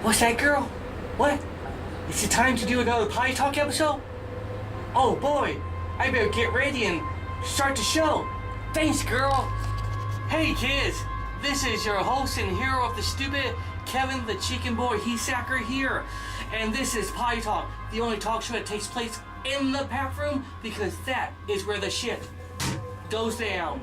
What's that, girl? What? Is it time to do another Potty Talk episode? Oh boy, I better get ready and start the show. Thanks, girl. Hey kids, this is your host and hero of the stupid, Kevin the Chicken Boy Hesacker here. And this is Potty Talk, the only talk show that takes place in the bathroom because that is where the shit goes down.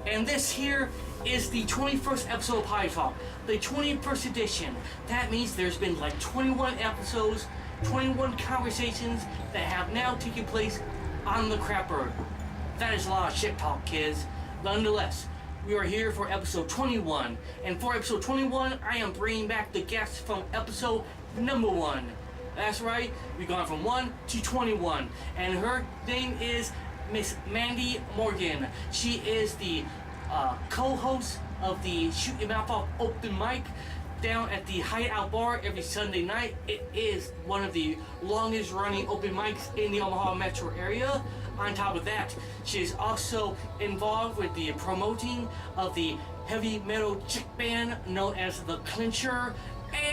And this here is the 21st episode of Potty Talk, the 21st edition. That means there's been like 21 episodes, 21 conversations that have now taken place on the crapper. That is a lot of shit talk, kids. Nonetheless, we are here for episode 21, and for episode 21, I am bringing back the guest from episode number 1. That's right, we've gone from 1 to 21, and her name is Miss Mandy Morgan. She is the co-host of the Shoot Your Mouth Off open mic down at the Hideout Bar every Sunday night. It is one of the longest running open mics in the Omaha metro area. On top of that, she is also involved with the promoting of the heavy metal chick band known as the Clincher,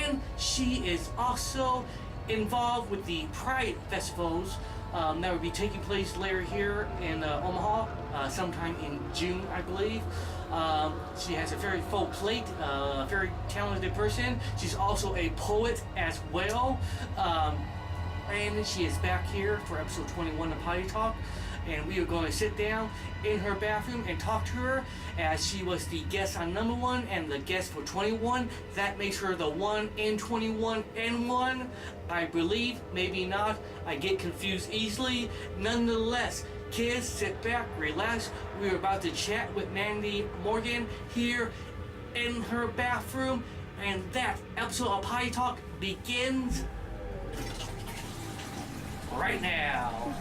and she is also involved with the Pride festivals that will be taking place later here in Omaha, sometime in June, I believe. She has a very full plate, a very talented person. She's also a poet as well. And she is back here for episode 21 of Potty Talk. And we are going to sit down in her bathroom and talk to her as she was the guest on number 1 and the guest for 21. That makes her the 1 in 21 and 1. I believe, maybe not. I get confused easily. Nonetheless, kids, sit back, relax. We're about to chat with Mandy Morgan here in her bathroom. And that episode of Potty Talk begins right now.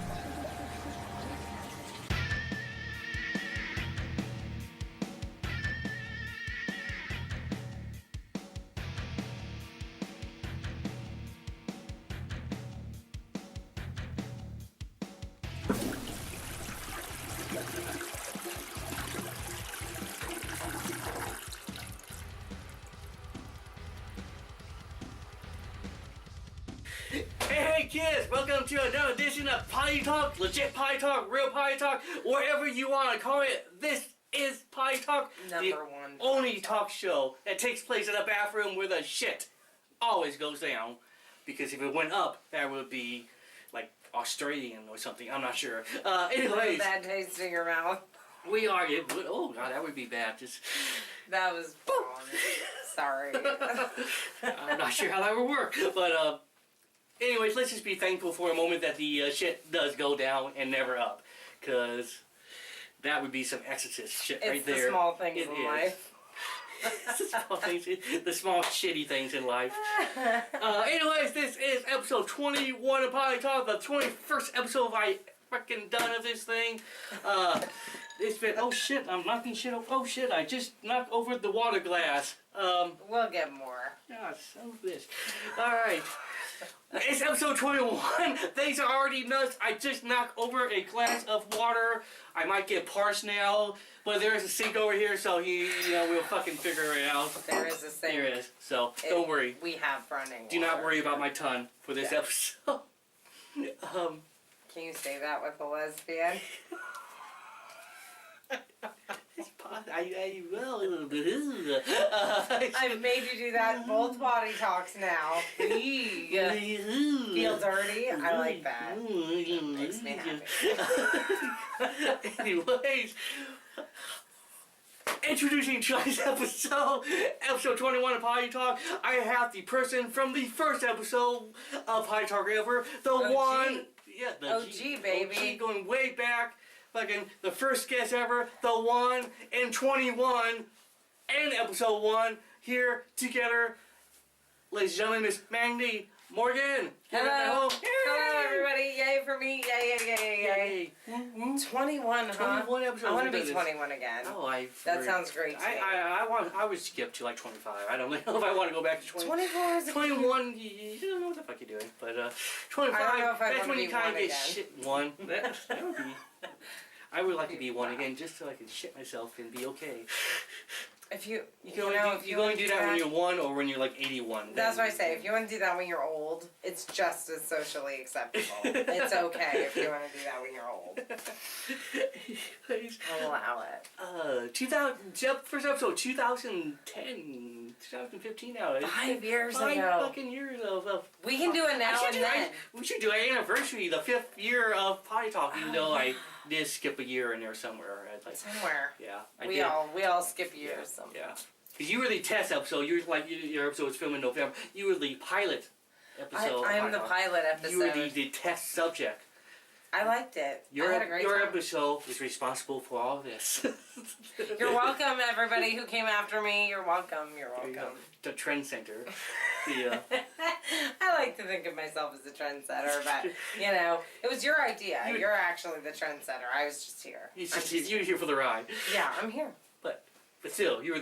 Hey kids, welcome to another edition of Potty Talk, legit Potty Talk, real Potty Talk, whatever you want to call it. This is Potty Talk, the only talk show that takes place in a bathroom where the shit always goes down. Because if it went up, that would be like Australian or something. I'm not sure. Anyways, bad taste in your mouth. We are. Oh god, that would be bad. That was wrong. Sorry. I'm not sure how that would work, but anyways, let's just be thankful for a moment that the shit does go down and never up, because that would be some exorcist shit right there. It's the small things in life. The small shitty things in life. Anyways, this is episode 21 of Potty Talk, the 21st episode I fucking done of this thing. It's been, oh shit, I'm knocking shit over. Oh shit, I just knocked over the water glass. We'll get more. God, son of a bitch. Alright. It's episode 21. Things are already nuts. I just knocked over a glass of water. I might get parched now, but there is a sink over here, so we'll fucking figure it out. There is a sink. There is. So don't worry. We have running Do not worry about my ton for this episode. Can you say that with a lesbian? I will. I've made you do that in both Potty Talks now. Feel dirty? I like that. Makes me happy. Anyways, introducing tonight's episode 21 of Potty Talk. I have the person from the first episode of Potty Talk ever, the OG. one, the OG, baby. OG, going way back. Fucking the first guest ever, the 1 in 21, and episode 1 here together, ladies and gentlemen, Miss Mandy Morgan. Hello. Hello, everybody. Yay for me. Yay. 21, huh? 21 episodes. I want to be 21 again. Oh, that sounds great to me. I would skip to like 25. I don't know if I want to go back to 20. 24 is 21, you don't know what the fuck you're doing. But 25, I don't know if I that's want when to you be kind of one get again. shit one. That would be... I would like to be one again just so I can shit myself and be okay. If you can only do that when you're 1 or when you're like 81. That's what I say. If you want to do that when you're old, it's just as socially acceptable. It's okay if you want to do that when you're old. I'll allow it. First episode, 2010, 2015 now. 5 years ago. 5 fucking years of we can do it now and then. We should do an anniversary, the 5th year of Potty Talk, even though I did skip a year in there somewhere. Somewhere. Yeah. We all skip years. Yeah. Because you were the test episode. You were like, your episode was filmed in November. You were the pilot episode. I'm the pilot episode. You were the test subject. I liked it. I had a great time. Your episode is responsible for all this. You're welcome, everybody who came after me. You're welcome. You're welcome. The trend center. I like to think of myself as the trendsetter, but you know, it was your idea. You're actually the trendsetter. I was just here. You were here for the ride. Yeah, I'm here. But still, you were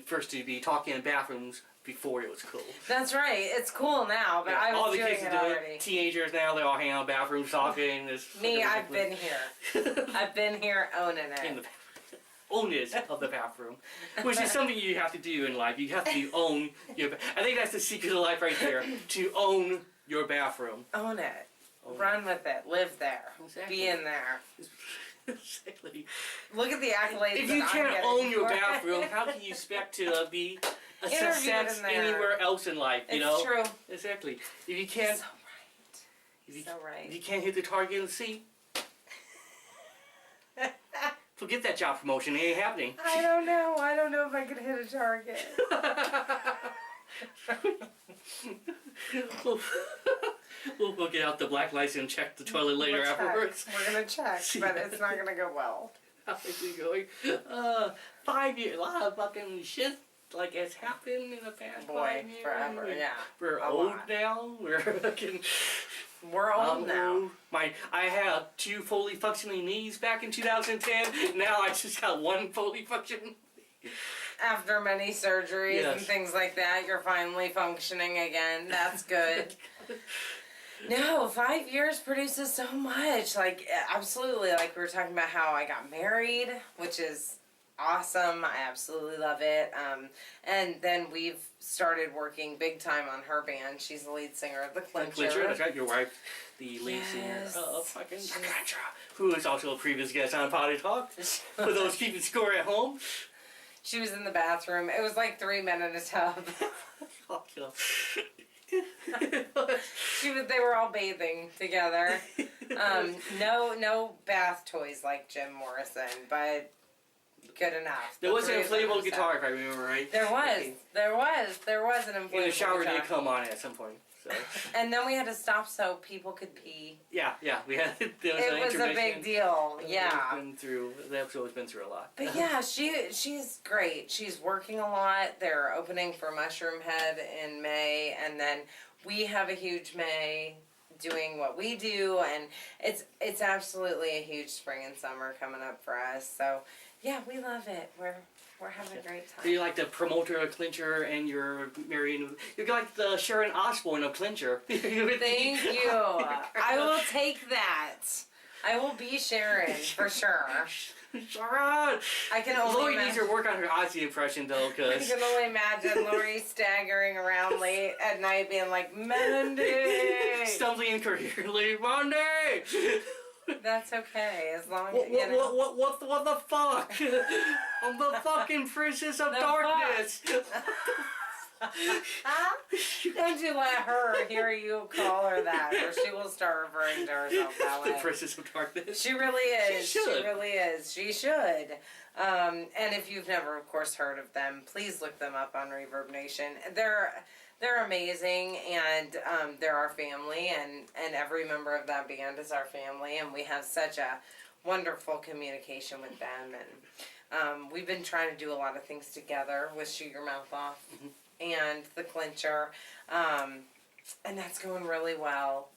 first to be talking in bathrooms before it was cool. That's right. It's cool now, but I was all the doing kids it do already. it. Teenagers now, they all hang out in bathrooms talking. Me, I've been here. I've been here owning it. In the owners of the bathroom, which is something you have to do in life. You have to own your. I think that's the secret of life right there. To own your bathroom. Own it. Run with it. Live there. Exactly. Be in there. Exactly. Look at the accolades. If you can't own your bathroom, how can you expect to be a success anywhere else in life? You know. It's true. Exactly. If you can't. So right. So right. If you can't hit the target and see. Forget that job promotion. It ain't happening. I don't know. I don't know if I could hit a target. We'll get out the black lights and check the toilet later afterwards. We're going to check, but it's not going to go well. How's it going? 5 years. A lot of fucking shit like has happened in the past 5 years. Forever, yeah. We're old now. We're fucking... We're old now. I had 2 fully functioning knees back in 2010. Now I just got 1 fully functioning. After many surgeries and things like that, you're finally functioning again. That's good. No, 5 years produces so much. Like, absolutely. Like, we were talking about how I got married, which is awesome. I absolutely love it. And then we've started working big time on her band. She's the lead singer of the Clincher. Clincher, that's right. Your wife, the lead singer of fucking the Clincher, who is also a previous guest on Potty Talk. For those keeping score at home. She was in the bathroom. It was like 3 men in a tub. They were all bathing together. No bath toys like Jim Morrison, but good enough. There was an inflatable guitar, if I remember right. There was an inflatable guitar. And the shower did come on at some point. So. And then we had to stop so people could pee. Yeah, we had. It was a big deal. Yeah. The episode has been through a lot. But yeah, she's great. She's working a lot. They're opening for Mushroom Head in May, and then we have a huge May doing what we do, and it's absolutely a huge spring and summer coming up for us. So yeah, we love it. We're having a great time. So you're like the promoter of Clincher, and you're married. You're like the Sharon Osbourne of Clincher. Thank you. I will take that. I will be Sharon for sure. Sharon. I can only. Lori needs to work on her Ozzy impression though, I can only imagine Lori staggering around late at night, being like, "Mandy," stumbling incoherently, "Mandy." That's okay, as long as what the fuck? I'm the fucking princess of darkness. Don't you let her hear you call her that, or she will start referring to herself that way. The princess of darkness. She really is. She should. She really is. She should. And if you've never, of course, heard of them, please look them up on Reverb Nation. They're amazing, and they're our family, and every member of that band is our family, and we have such a wonderful communication with them, and we've been trying to do a lot of things together with Shoot Your Mouth Off and the Clincher, and that's going really well.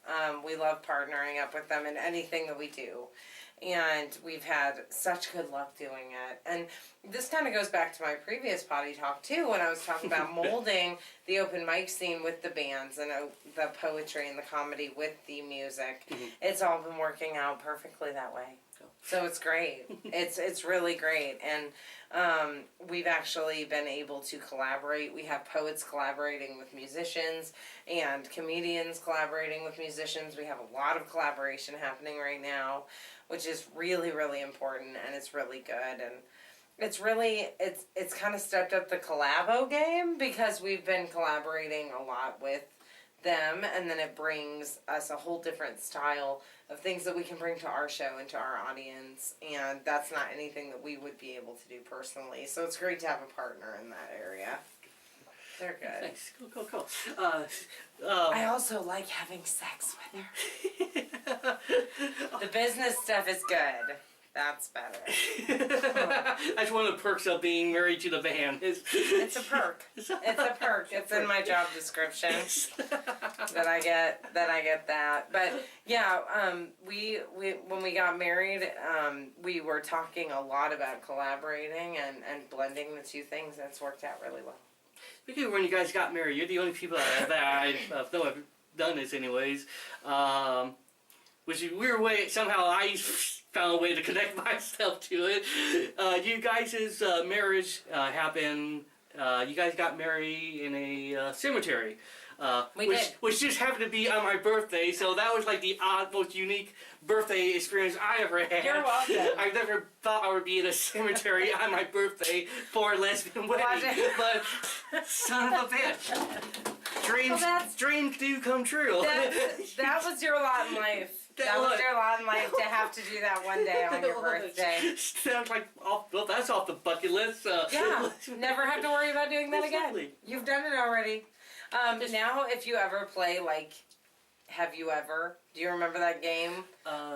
We love partnering up with them in anything that we do. And we've had such good luck doing it. And this kind of goes back to my previous Potty Talk, too, when I was talking about molding the open mic scene with the bands and the poetry and the comedy with the music. It's all been working out perfectly that way. So it's great. It's really great, and we've actually been able to collaborate. We have poets collaborating with musicians and comedians collaborating with musicians. We have a lot of collaboration happening right now, which is really, really important, and it's really good. And it's kind of stepped up the collabo game because we've been collaborating a lot with them, and then it brings us a whole different style of things that we can bring to our show and to our audience, and that's not anything that we would be able to do personally. So it's great to have a partner in that area. They're good. Thanks. Cool. I also like having sex with her. The business stuff is good. That's better. That's one of the perks of being married to the band. It's a perk. It's a perk. It's in my job description that I get that. But yeah, we when we got married, we were talking a lot about collaborating and blending the two things, and it's worked out really well. Because when you guys got married, you're the only people that I know have done this anyways. Which is a weird way, somehow I found a way to connect myself to it. You guys' marriage happened, you guys got married in a cemetery. Which just happened to be on my birthday, so that was like the odd, most unique birthday experience I ever had. You're welcome. I never thought I would be in a cemetery on my birthday for a lesbian wedding, but son of a bitch. Dreams do come true. That was your lot in life. That was your lot in life to have to do that one day on your birthday. Sounds like, well, that's off the bucket list. Yeah, never have to worry about doing that again. Exactly. You've done it already. Now, if you ever play, like, Have You Ever? Do you remember that game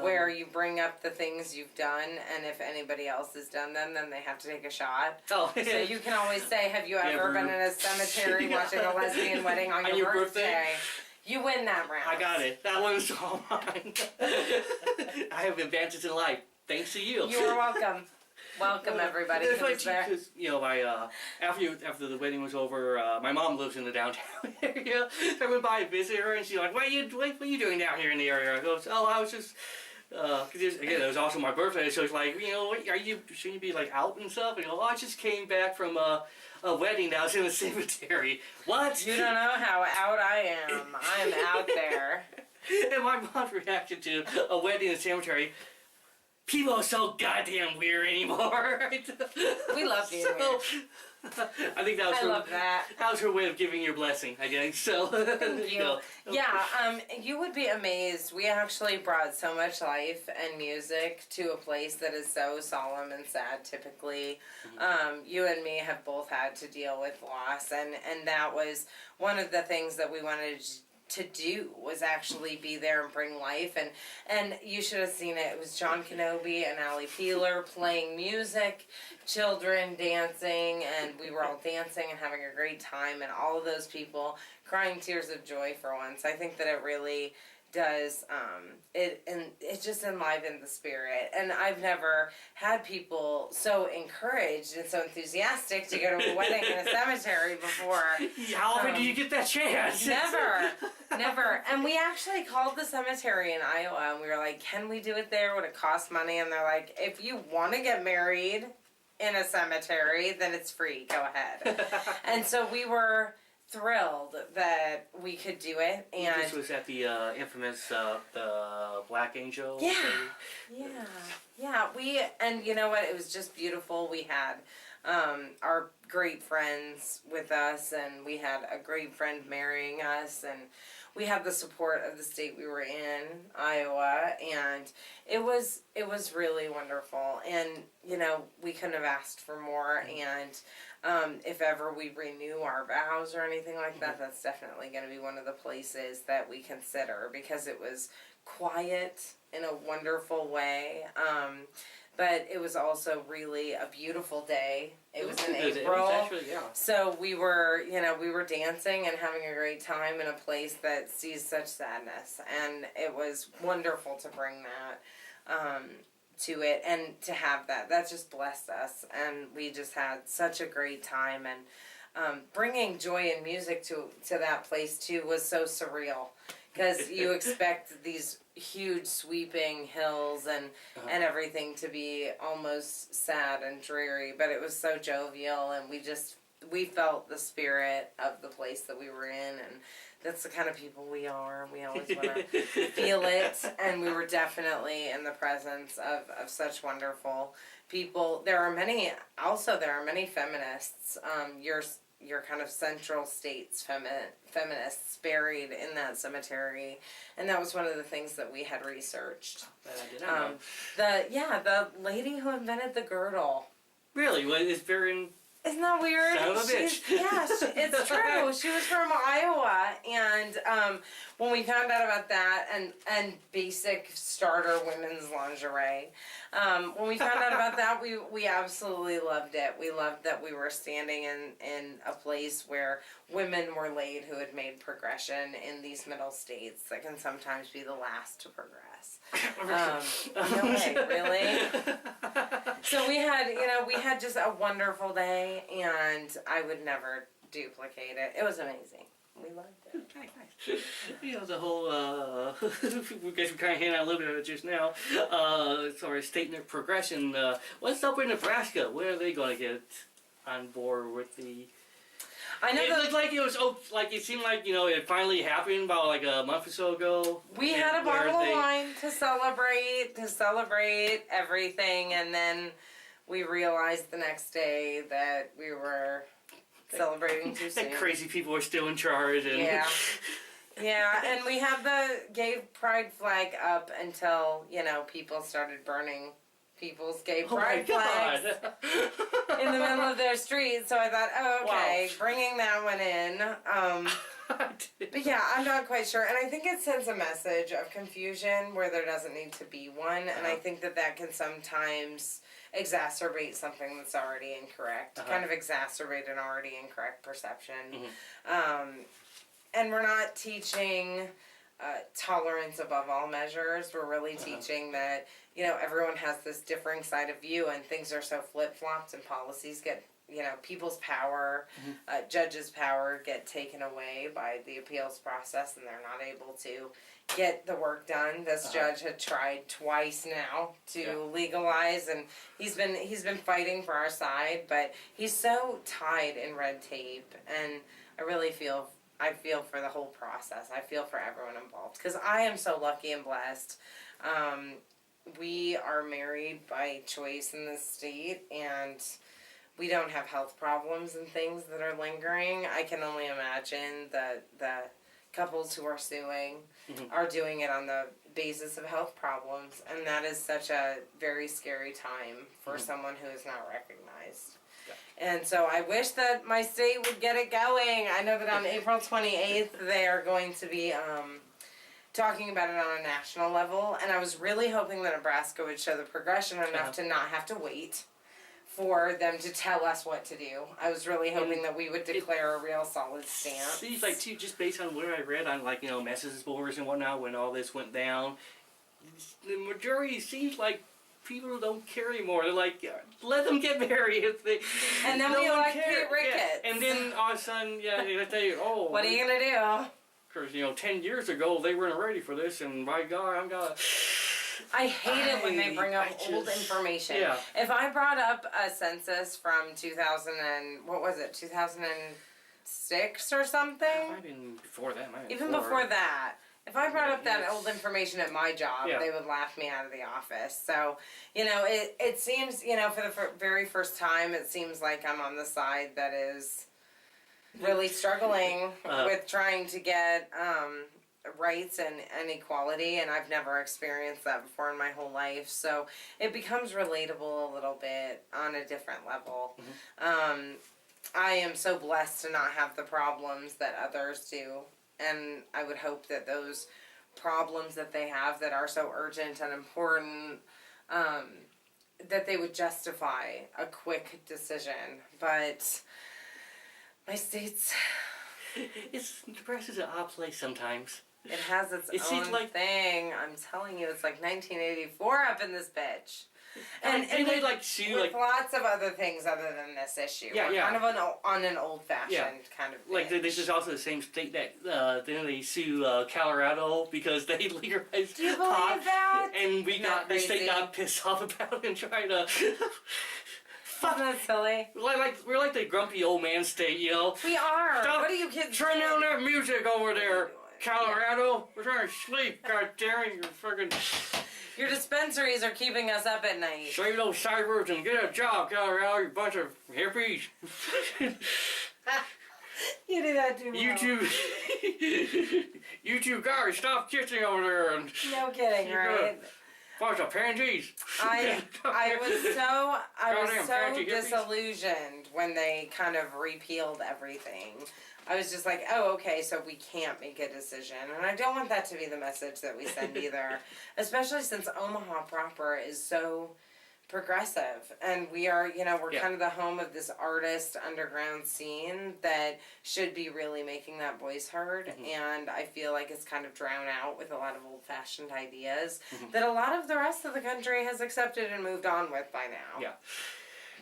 where you bring up the things you've done, and if anybody else has done them, then they have to take a shot? Oh, so you can always say, have you ever been in a cemetery watching a lesbian wedding on your birthday? You win that round. I got it. That one's all mine. I have advances in life, thanks to you. You are welcome. Welcome, everybody. It's like, because, you know, after the wedding was over, my mom lives in the downtown area. So I went by and visit her, and she's like, what are you doing down here in the area? I go, oh, I was just, because again, it was also my birthday, so it's like, you know, shouldn't you be like out and stuff? And I go, oh, I just came back from a wedding that was in the cemetery. What? You don't know how out I am. I'm out there. And my mom's reaction to a wedding in the cemetery, people are so goddamn weird anymore. We love being weird. I think that was that was her way of giving your blessing, I guess. So thank you. Yeah, you would be amazed. We actually brought so much life and music to a place that is so solemn and sad typically. You and me have both had to deal with loss, and that was one of the things that we wanted to do, was actually be there and bring life, and you should have seen it. It was John Kenobi and Allie Peeler playing music, children dancing, and we were all dancing and having a great time, and all of those people crying tears of joy for once. I think that it really does, it just enlivened the spirit, and I've never had people so encouraged and so enthusiastic to go to a wedding in a cemetery before. How often do you get that chance? Never. And we actually called the cemetery in Iowa, and we were like, can we do it there? Would it cost money? And they're like, if you want to get married in a cemetery, then it's free. Go ahead. And so we were thrilled that we could do it. And this was at the infamous the Black Angel. Yeah. And you know what? It was just beautiful. We had our great friends with us, and we had a great friend marrying us, and we had the support of the state we were in, Iowa, and it was really wonderful. And you know, we couldn't have asked for more. And if ever we renew our vows or anything like that, that's definitely going to be one of the places that we consider, because it was quiet in a wonderful way. But it was also really a beautiful day. It was in April. So we were dancing and having a great time in a place that sees such sadness. And it was wonderful to bring that to it, and to have that. That just blessed us. And we just had such a great time. And bringing joy and music to that place, too, was so surreal. Because you expect these huge sweeping hills and everything to be almost sad and dreary, but it was so jovial, and we felt the spirit of the place that we were in, and that's the kind of people we are. We always want to feel it, and we were definitely in the presence of such wonderful people. There are many feminists. Your kind of Central States feminists buried in that cemetery, and that was one of the things that we had researched. That I did not know. The lady who invented the girdle. Really? Well, it's very... Isn't that weird? Son of a bitch. It's true. She was from Iowa, and when we found out about that and basic starter women's lingerie, when we found out about that, we absolutely loved it. We loved that we were standing in a place where women were laid who had made progression in these middle states that can sometimes be the last to progress. No way, really? So we had just a wonderful day, and I would never duplicate it. It was amazing. We loved it. Nice. You know, the whole, we guess we kind of hit on a little bit of it just now, as far as state progression. What's up in Nebraska? When are they going to get on board with the... It looked like it was, it seemed like, it finally happened about like a month or so ago. We had a bottle of wine to celebrate everything, and then we realized the next day that we were celebrating too soon. That crazy people are still in charge. And Yeah, and we had the gay pride flag up until, people started burning people's gay pride flags in the middle of their street. So I thought, okay, bringing that one in. But yeah, I'm not quite sure. And I think it sends a message of confusion where there doesn't need to be one. And I think that can sometimes exacerbate something that's already incorrect. Kind of exacerbate an already incorrect perception. And we're not teaching tolerance above all measures. We're really teaching that, everyone has this differing side of view, and things are so flip-flopped, and policies get, people's power, judges' power get taken away by the appeals process, and they're not able to get the work done. This judge had tried twice now to legalize, and he's been fighting for our side, but he's so tied in red tape, and I feel for the whole process. I feel for everyone involved, because I am so lucky and blessed. We are married by choice in this state, and we don't have health problems and things that are lingering. I can only imagine that the couples who are suing are doing it on the basis of health problems, and that is such a very scary time for someone who is not recognized. And so I wish that my state would get it going. I know that on April 28th they are going to be talking about it on a national level, and I was really hoping that Nebraska would show the progression enough to not have to wait for them to tell us what to do. I was really hoping that we would declare a real solid stance. Seems like, too, just based on what I read on, messages boards and whatnot when all this went down, the majority seems like people don't care anymore. They're like, let them get married. And then we elect Pete Ricketts. Yeah. And then all of a sudden, they say, what are you going to do? Because, 10 years ago, they weren't ready for this, and my God, I'm going to... I hate it when they bring up old information. Yeah. If I brought up a census from 2006 or something? Might have been before that. Even before that. If I brought up that old information at my job, they would laugh me out of the office. So, it seems, for the very first time, it seems like I'm on the side that is really struggling with trying to get rights and equality, and I've never experienced that before in my whole life. So it becomes relatable a little bit on a different level. I am so blessed to not have the problems that others do. And I would hope that those problems that they have that are so urgent and important, that they would justify a quick decision. But my state's... Nebraska's an odd place sometimes. It has its own thing. I'm telling you, it's like 1984 up in this bitch. And they like sue with lots of other things other than this issue. Yeah, We're yeah. kind of on an old-fashioned kind of like binge. this is also the same state that then they sue Colorado because they legalized Do you pot, believe that? and the state crazy? got pissed off about it and tried to. Isn't that silly? We're like the grumpy old man state, you know. We are. Stop, What are you kids turn doing? down that music over there, doing? Colorado. We're trying to sleep. God damn it, you freaking Your dispensaries are keeping us up at night. save those cybers and get a job, Colorado. You bunch of hippies. You do that too well. You two guys, stop kissing over there and No kidding, You right? bunch of pansies. I was Goddamn so fancy hippies. disillusioned when they kind of repealed everything. I was just like, oh, okay, so we can't make a decision. And I don't want that to be the message that we send either. Especially since Omaha proper is so progressive. And we are, we're Yeah. kind of the home of this artist underground scene that should be really making that voice heard. Mm-hmm. And I feel like it's kind of drowned out with a lot of old-fashioned ideas Mm-hmm. that a lot of the rest of the country has accepted and moved on with by now. Yeah.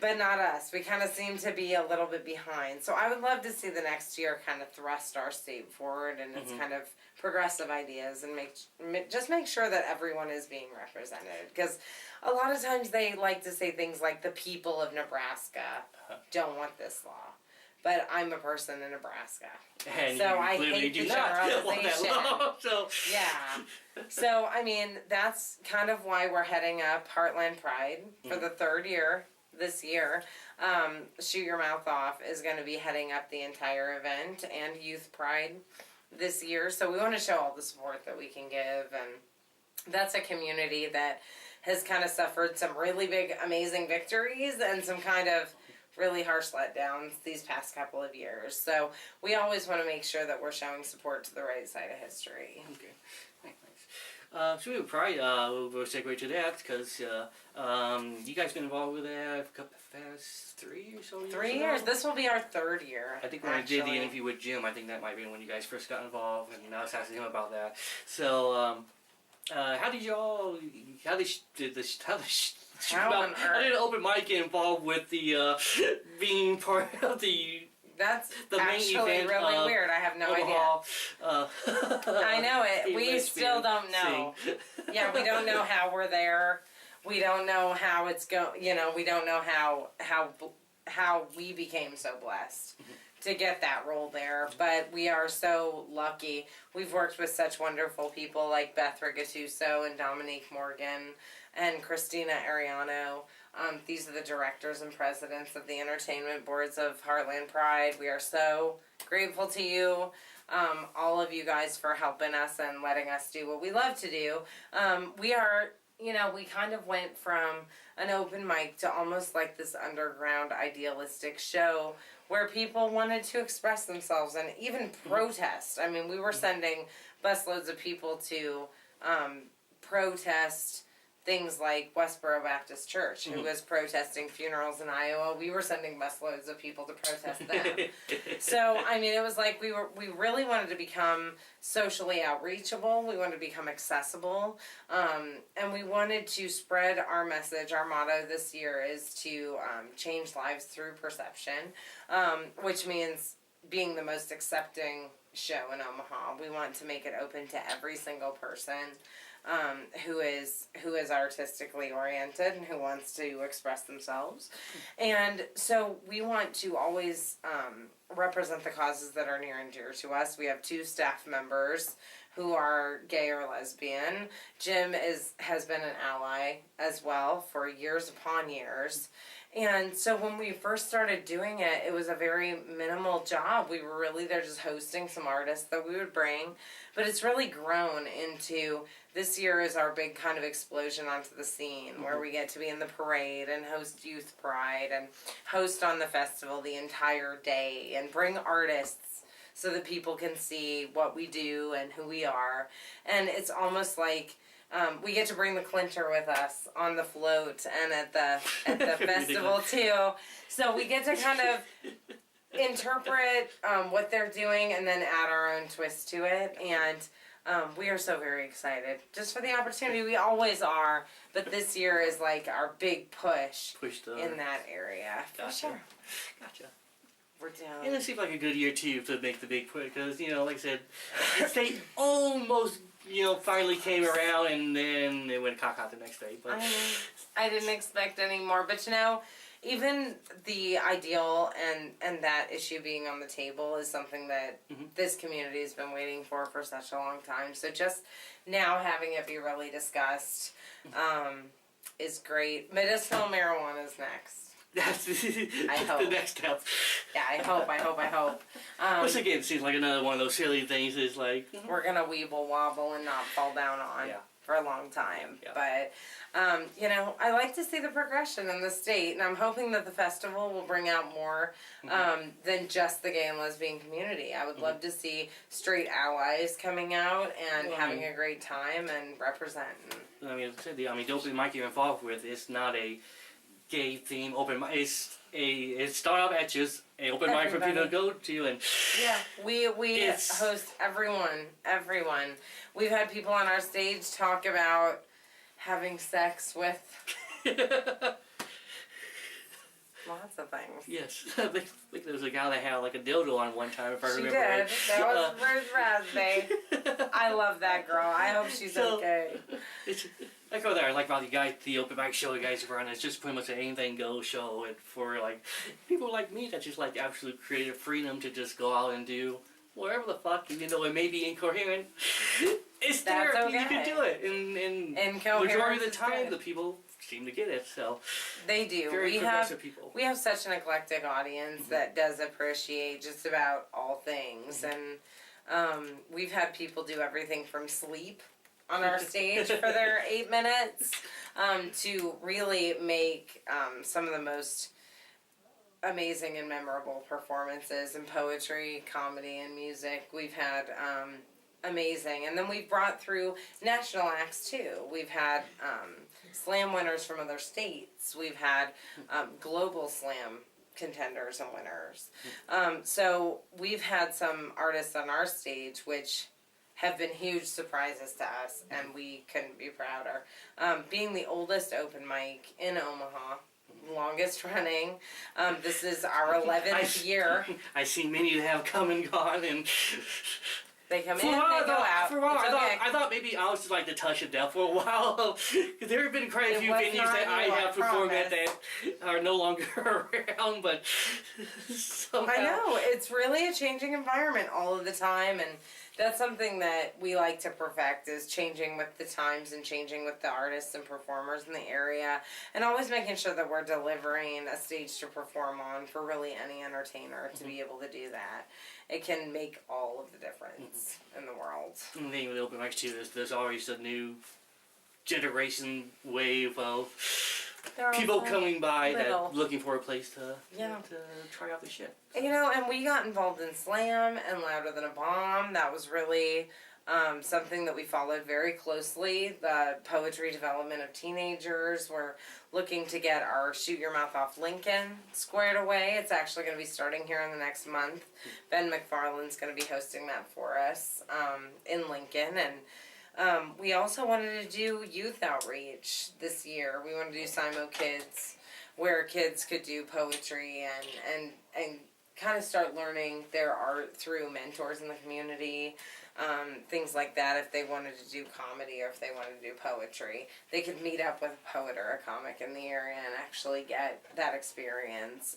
But not us. We kind of seem to be a little bit behind. So I would love to see the next year kind of thrust our state forward and its kind of progressive ideas and just make sure that everyone is being represented. Because a lot of times they like to say things like the people of Nebraska don't want this law. But I'm a person in Nebraska. And so you I clearly hate do the not want that generalization. law, so. Yeah. So, I mean, that's kind of why we're heading up Heartland Pride for the third year this year. Shoot Your Mouth Off is going to be heading up the entire event, and Youth Pride this year. So we want to show all the support that we can give, and that's a community that has kind of suffered some really big, amazing victories and some kind of really harsh letdowns these past couple of years. So we always want to make sure that we're showing support to the right side of history. Okay. Nice. So we would probably we'll segue to that because you guys been involved with that for past 3 or so years. 3 now? years. This will be our third year. I think when I did the interview with Jim, I think that might have been when you guys first got involved, and I was asking him about that. So, how did y'all? How did an open mic get involved with the being part of the? That's the main actually event, really weird. I have no Omaha, idea. I know it. We still don't know. Yeah, we don't know how we're there. We don't know how it's we don't know how we became so blessed to get that role there. But we are so lucky. We've worked with such wonderful people like Beth Rigatuso and Dominique Morgan and Christina Ariano. These are the directors and presidents of the entertainment boards of Heartland Pride. We are so grateful to you, all of you guys, for helping us and letting us do what we love to do. We are, we kind of went from an open mic to almost like this underground idealistic show where people wanted to express themselves and even protest. I mean, we were sending busloads of people to protest things like Westboro Baptist Church, who was protesting funerals in Iowa. We were sending busloads of people to protest them. So, I mean, it was like we really wanted to become socially outreachable. We wanted to become accessible. And we wanted to spread our message. Our motto this year is to change lives through perception, which means being the most accepting show in Omaha. We want to make it open to every single person who is artistically oriented and who wants to express themselves. And so we want to always represent the causes that are near and dear to us. We have 2 staff members who are gay or lesbian. Jim has been an ally as well for years upon years. And so when we first started doing it, it was a very minimal job. We were really there just hosting some artists that we would bring. But it's really grown into, this year is our big kind of explosion onto the scene where we get to be in the parade and host Youth Pride and host on the festival the entire day and bring artists so that people can see what we do and who we are. And it's almost like we get to bring the Clincher with us on the float and at the festival too. So we get to kind of interpret what they're doing and then add our own twist to it. And We are so very excited just for the opportunity. We always are, but this year is like our big push in that area. Gotcha. For sure. Gotcha. We're down. And it seemed like a good year too to make the big push because like I said, the state almost finally came around and then it went cock out the next day. But I didn't expect any more, but even the ideal and that issue being on the table is something that this community has been waiting for such a long time. So just now having it be really discussed is great. Medicinal marijuana is next. That's hope. the next step. Yeah, I hope. Which again seems like another one of those silly things. Is like we're gonna weeble wobble and not fall down on for a long time. Yeah. But I like to see the progression in the state, and I'm hoping that the festival will bring out more than just the gay and lesbian community. I would love to see straight allies coming out and having a great time and representing. The open mic you're involved with is not a gay theme open mic. It started off at just an open mic for people to go to, and we host everyone. We've had people on our stage talk about having sex with lots of things. Yes, I think there was a guy that had like a dildo on one time, if I remember did. right. That was Ruth Raspberry. I love that girl. I hope she's okay. I go there. I like about the open mic show you guys run. It's just pretty much an anything goes show, and for like people like me that just like absolute creative freedom to just go out and do whatever the fuck, even though it may be incoherent. It's there. Okay. You can do it, and majority of the time the people seem to get it. So they do. Very progressive people. We have such an eclectic audience that does appreciate just about all things, and we've had people do everything from sleep on our stage for their 8 minutes to really make some of the most amazing and memorable performances in poetry, comedy, and music. We've had amazing, and then we've brought through national acts too. We've had slam winners from other states. We've had global slam contenders and winners. So we've had some artists on our stage which have been huge surprises to us, and we couldn't be prouder. Being the oldest open mic in Omaha, longest running. This is our 11th year. I see many that have come and gone, and they come in, they go out. For a while, I thought maybe I was just like the touch of death for a while. There have been quite a few venues that I have performed at that are no longer around, but somehow. I know, it's really a changing environment all of the time, and that's something that we like to perfect, is changing with the times and changing with the artists and performers in the area, and always making sure that we're delivering a stage to perform on for really any entertainer to be able to do that. It can make all of the difference in the world. And the thing with open mics too is there's always a new generation wave of people coming by that looking for a place to try out the shit. And we got involved in Slam and Louder Than a Bomb. That was really something that we followed very closely. The poetry development of teenagers. We're looking to get our Shoot Your Mouth Off Lincoln squared away. It's actually going to be starting here in the next month. Ben McFarland's going to be hosting that for us in Lincoln. And we also wanted to do youth outreach this year. We wanted to do Simo Kids, where kids could do poetry and kind of start learning their art through mentors in the community, things like that. If they wanted to do comedy or if they wanted to do poetry, they could meet up with a poet or a comic in the area and actually get that experience.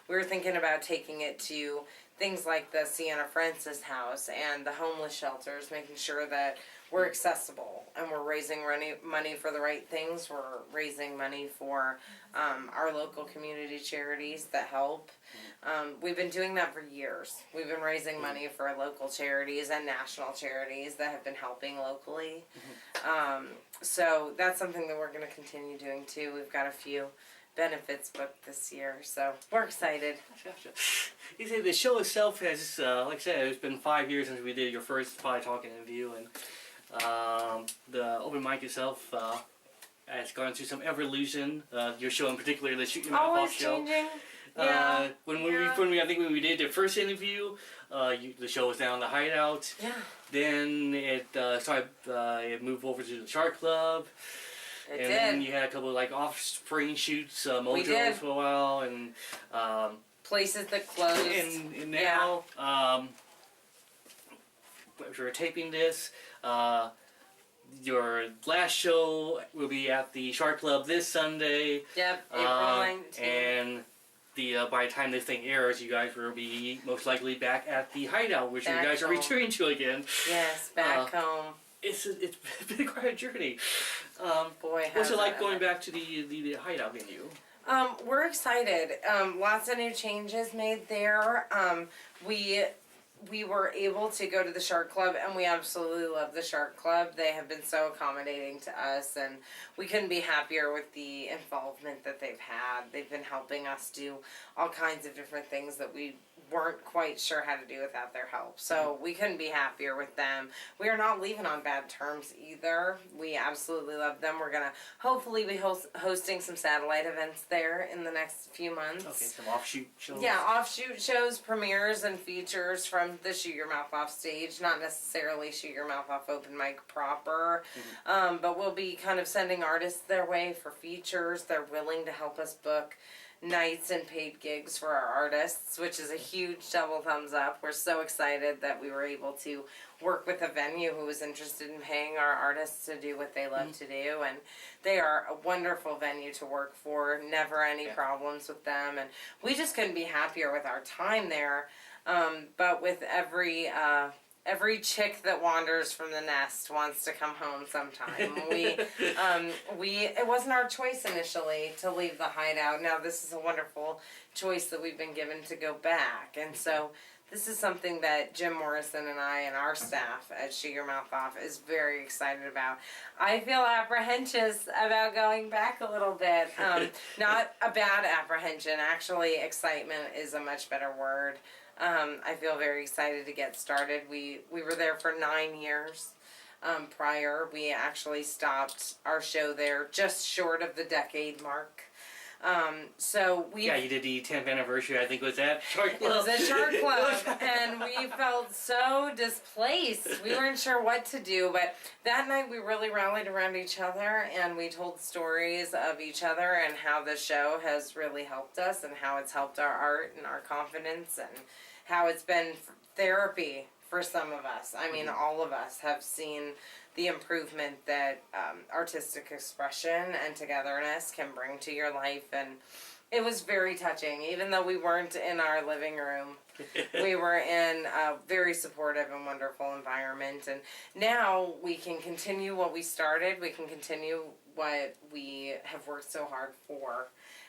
We were thinking about taking it to things like the Sienna Francis House and the homeless shelters, making sure that we're accessible and we're raising money for the right things. We're raising money for our local community charities that help. We've been doing that for years. We've been raising money for local charities and national charities that have been helping locally. So that's something that we're going to continue doing too. We've got a few benefits booked this year, so we're excited. Gotcha. You say the show itself has, like I said, it's been 5 years since we did your first Potty Talk interview, and the open mic itself has gone through some evolution. Your show in particular, the Shoot Your Mouth Off show. Changing. Yeah. I think when we did the first interview, the show was down in the Hideout. Yeah. Then it started. It moved over to the Shark Club. It and did. then you had a couple of like off-spring shoots, We Mojo did. for a while, and Places that closed. and now we're taping this. Your last show will be at the Shark Club this Sunday. Yep, April 19th. And by the time this thing airs, you guys will be most likely back at the Hideout, which Back you guys are home. returning to again. Yes, back home. It's been quite a journey. Boy, What's it has like it going ever. back to the Hideout venue? We're excited. Lots of new changes made there. We were able to go to the Shark Club, and we absolutely love the Shark Club. They have been so accommodating to us, and we couldn't be happier with the involvement that they've had. They've been helping us do all kinds of different things that we weren't quite sure how to do without their help. So we couldn't be happier with them. We are not leaving on bad terms either. We absolutely love them. We're going to hopefully be hosting some satellite events there in the next few months. Okay, some offshoot shows. Yeah, offshoot shows, premieres, and features from the Shoot Your Mouth Off stage. Not necessarily Shoot Your Mouth Off open mic proper, but we'll be kind of sending artists their way for features. They're willing to help us book nights and paid gigs for our artists, which is a huge double thumbs up. We're so excited that we were able to work with a venue who was interested in paying our artists to do what they love to do, and they are a wonderful venue to work for. Never any problems with them, and we just couldn't be happier with our time there. But with every chick that wanders from the nest wants to come home sometime. It wasn't our choice initially to leave the Hideout. Now this is a wonderful choice that we've been given to go back, and so this is something that Jim Morrison and I and our staff at Shoot Your Mouth Off is very excited about. I feel apprehensive about going back a little bit. Not a bad apprehension, actually excitement is a much better word. I feel very excited to get started. We were there for 9 years prior. We actually stopped our show there just short of the decade mark. You did the 10th anniversary, I think, was at Shark Club. It was at Shark Club, and we felt so displaced. We weren't sure what to do, but that night we really rallied around each other, and we told stories of each other and how the show has really helped us and how it's helped our art and our confidence and how it's been therapy for some of us. I mean, all of us have seen the improvement that artistic expression and togetherness can bring to your life, and it was very touching. Even though we weren't in our living room, we were in a very supportive and wonderful environment, and now we can continue what we started. We can continue what we have worked so hard for.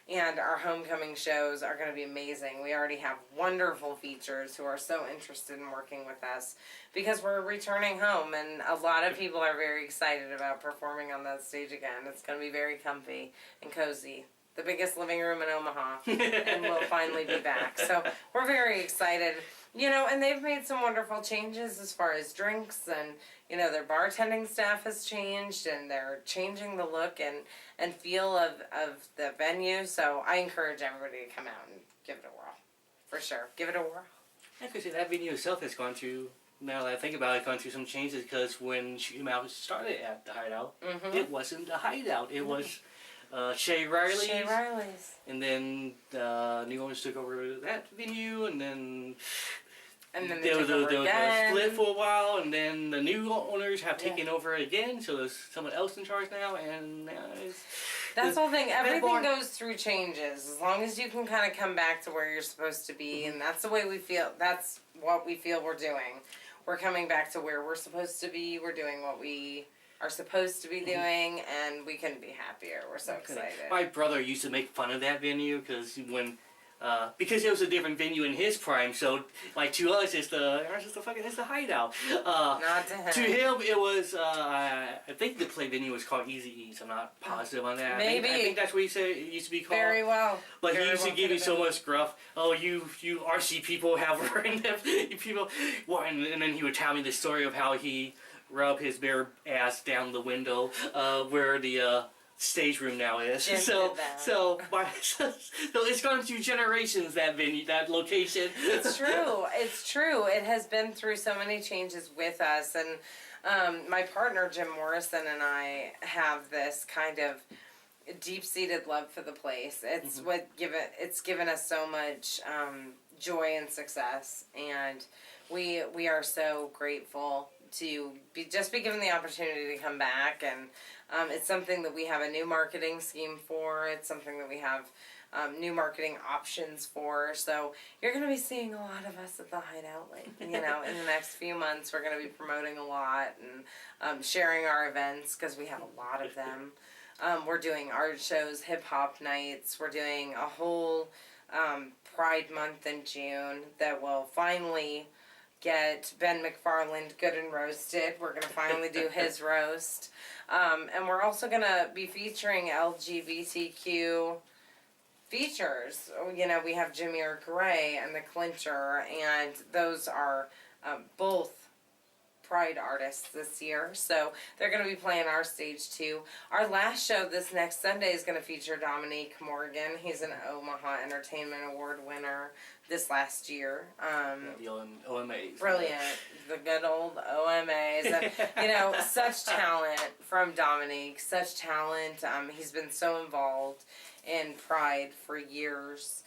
And our homecoming shows are going to be amazing. We already have wonderful features who are so interested in working with us because we're returning home, and a lot of people are very excited about performing on that stage again. It's going to be very comfy and cozy. The biggest living room in Omaha, and we'll finally be back. So we're very excited. And they've made some wonderful changes as far as drinks, and their bartending staff has changed, and they're changing the look and feel of the venue. So I encourage everybody to come out and give it a whirl. For sure. Give it a whirl. I could say that venue itself has gone through, now that I think about it, gone through some changes, because when Shoot Your Mouth started at the Hideout, it wasn't the Hideout. It was Shay Riley's. Shay Riley's. And then New Orleans took over that venue, and then they there was took over a again. split for a while, and then the new owners have taken over again, so there's someone else in charge now, and that's the whole thing. Everything born. goes through changes. As long as you can kind of come back to where you're supposed to be, and that's the way we feel. That's what we feel we're doing. We're coming back to where we're supposed to be. We're doing what we are supposed to be doing, and we couldn't be happier. We're so excited. My brother used to make fun of that venue because it was a different venue in his prime. So, like, to us, it's the Hideout. Not to him. To him, it was. I think the play venue was called Easy Eats. I'm not positive on that. Maybe. I think that's what he said it used to be called. Very well. But Very he used to well give me could so have much gruff. Oh, you RC people have random people. And then he would tell me the story of how he rubbed his bare ass down the window where the stage room now is. Jim So did that. so it's gone through generations, that venue, that location. It's true. It's true. It has been through so many changes with us, and my partner Jim Morrison and I have this kind of deep-seated love for the place. It's it's given us so much joy and success, and we are so grateful to be given the opportunity to come back, and it's something that we have a new marketing scheme for. It's something that we have new marketing options for. So you're going to be seeing a lot of us at the Hideout, in the next few months. We're going to be promoting a lot and sharing our events, because we have a lot of them. We're doing art shows, hip hop nights. We're doing a whole Pride Month in June that will finally get Ben McFarland good and roasted. We're going to finally do his roast. And we're also going to be featuring LGBTQ features. We have Jameer Gray and the Clincher, and those are both Pride artists this year, so they're going to be playing our stage too. Our last show this next Sunday is going to feature Mandy Morgan. He's an Omaha Entertainment Award winner this last year. The OMAs. Brilliant. The good old OMAs. And, such talent from Dominique, such talent. He's been so involved in Pride for years.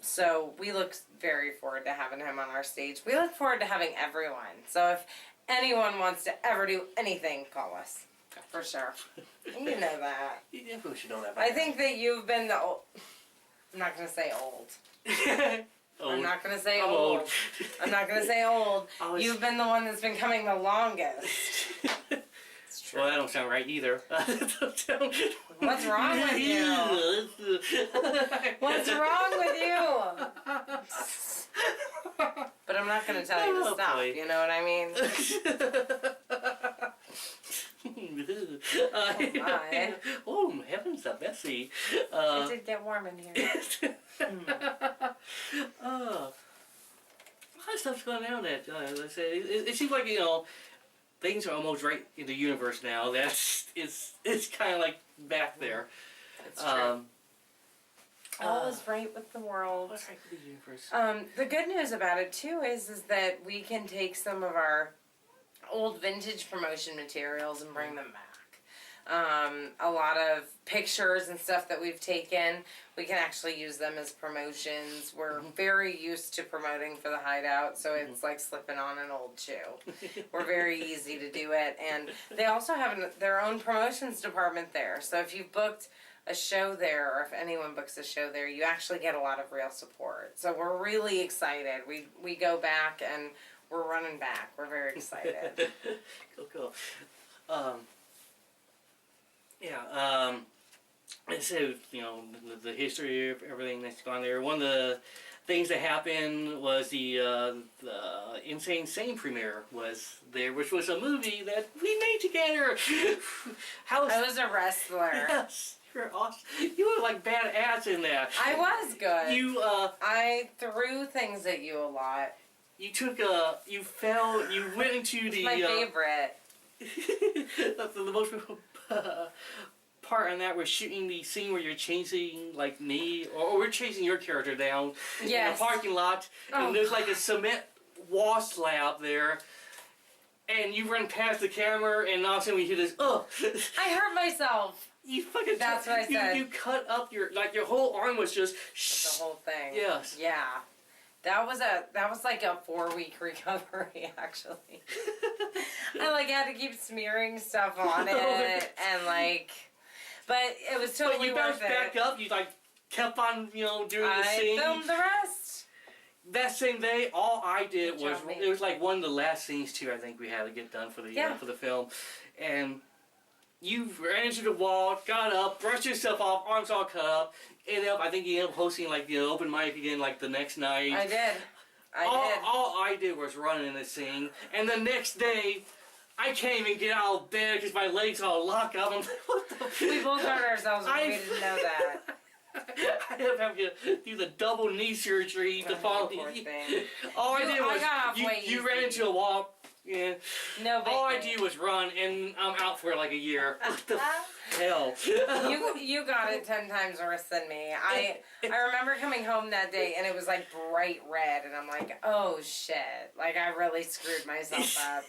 So we look very forward to having him on our stage. We look forward to having everyone. So if anyone wants to ever do anything, call us. For sure. You know that. You definitely should know that. I think that you've been the old... I'm not going to say old. I'm not going to say old. I'm not going to say old. You've been the one that's been coming the longest. Well, that don't sound right either. What's wrong with you? What's wrong with you? But I'm not going to tell you to stop. Boy. You know what I mean? My. Oh, heavens, Bessie. It did get warm in here. A lot of stuff's going on that, let's say, it seems like, things are almost right in the universe now. It's kind of like back there. It's true. All is right with the world. What's right with the universe? The good news about it too is that we can take some of our old vintage promotion materials and bring them back. A lot of pictures and stuff that we've taken, we can actually use them as promotions. We're very used to promoting for the Hideout, so it's like slipping on an old shoe. We're very easy to do it, and they also have their own promotions department there. So if you've booked a show there, or if anyone books a show there, you actually get a lot of real support. So we're really excited. We go back and we're running back. We're very excited. Cool. And so, the history of everything that's gone there. One of the things that happened was the Insane Sane premiere was there, which was a movie that we made together. I was a wrestler. Yes, you're awesome. You were like badass in that. I was good. I threw things at you a lot. You took you fell, you went into the... My favorite. the most part on that was shooting the scene where you're chasing like me, or we're chasing your character down in a parking lot, and there's like a cement wall slab there, and you run past the camera, and all of a sudden we hear this, I hurt myself. You fucking... That's what I said. You cut up your whole arm was just... The whole thing. Yes. Yeah. That was like a 4-week recovery, actually. I had to keep smearing stuff on it, and but it was totally worth it. But you bounced back up, you kept on, doing the scene. I filmed the rest. That same day, all I did was, it was like one of the last scenes too, I think we had to get done for the film. And you ran into the wall, got up, brushed yourself off, arms all cut up, I think you ended up hosting the open mic again the next night. I did. All I did was run in the scene, and the next day, I can't even get out of bed because my legs all lock up. I'm like, what the... We both hurt ourselves when we didn't know that. I have to do the double knee surgery the following. All I did was I got off way you ran into a wall, Yeah. No All I biggie. do was run, and I'm out for like a year. What the hell? You got it 10 times worse than me. I remember coming home that day and it was like bright red, and I'm like, oh shit, like I really screwed myself up.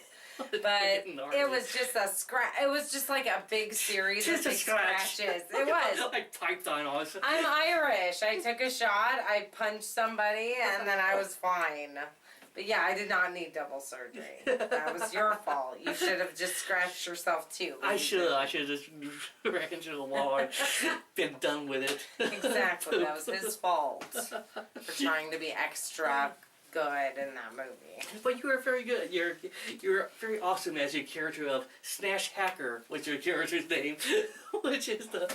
But it was just a scratch. It was just like a big series Just of a big scratch. scratches. It was. Like python on us. I'm Irish. I took a shot. I punched somebody, and then I was fine. But yeah, I did not need double surgery. That was your fault. You should have just scratched yourself too. I should have just ran into the wall and been done with it. Exactly. That was his fault for trying to be extra good in that movie. But you were very good. You're very awesome as your character of Snatch Hacker, which your character's name, which is the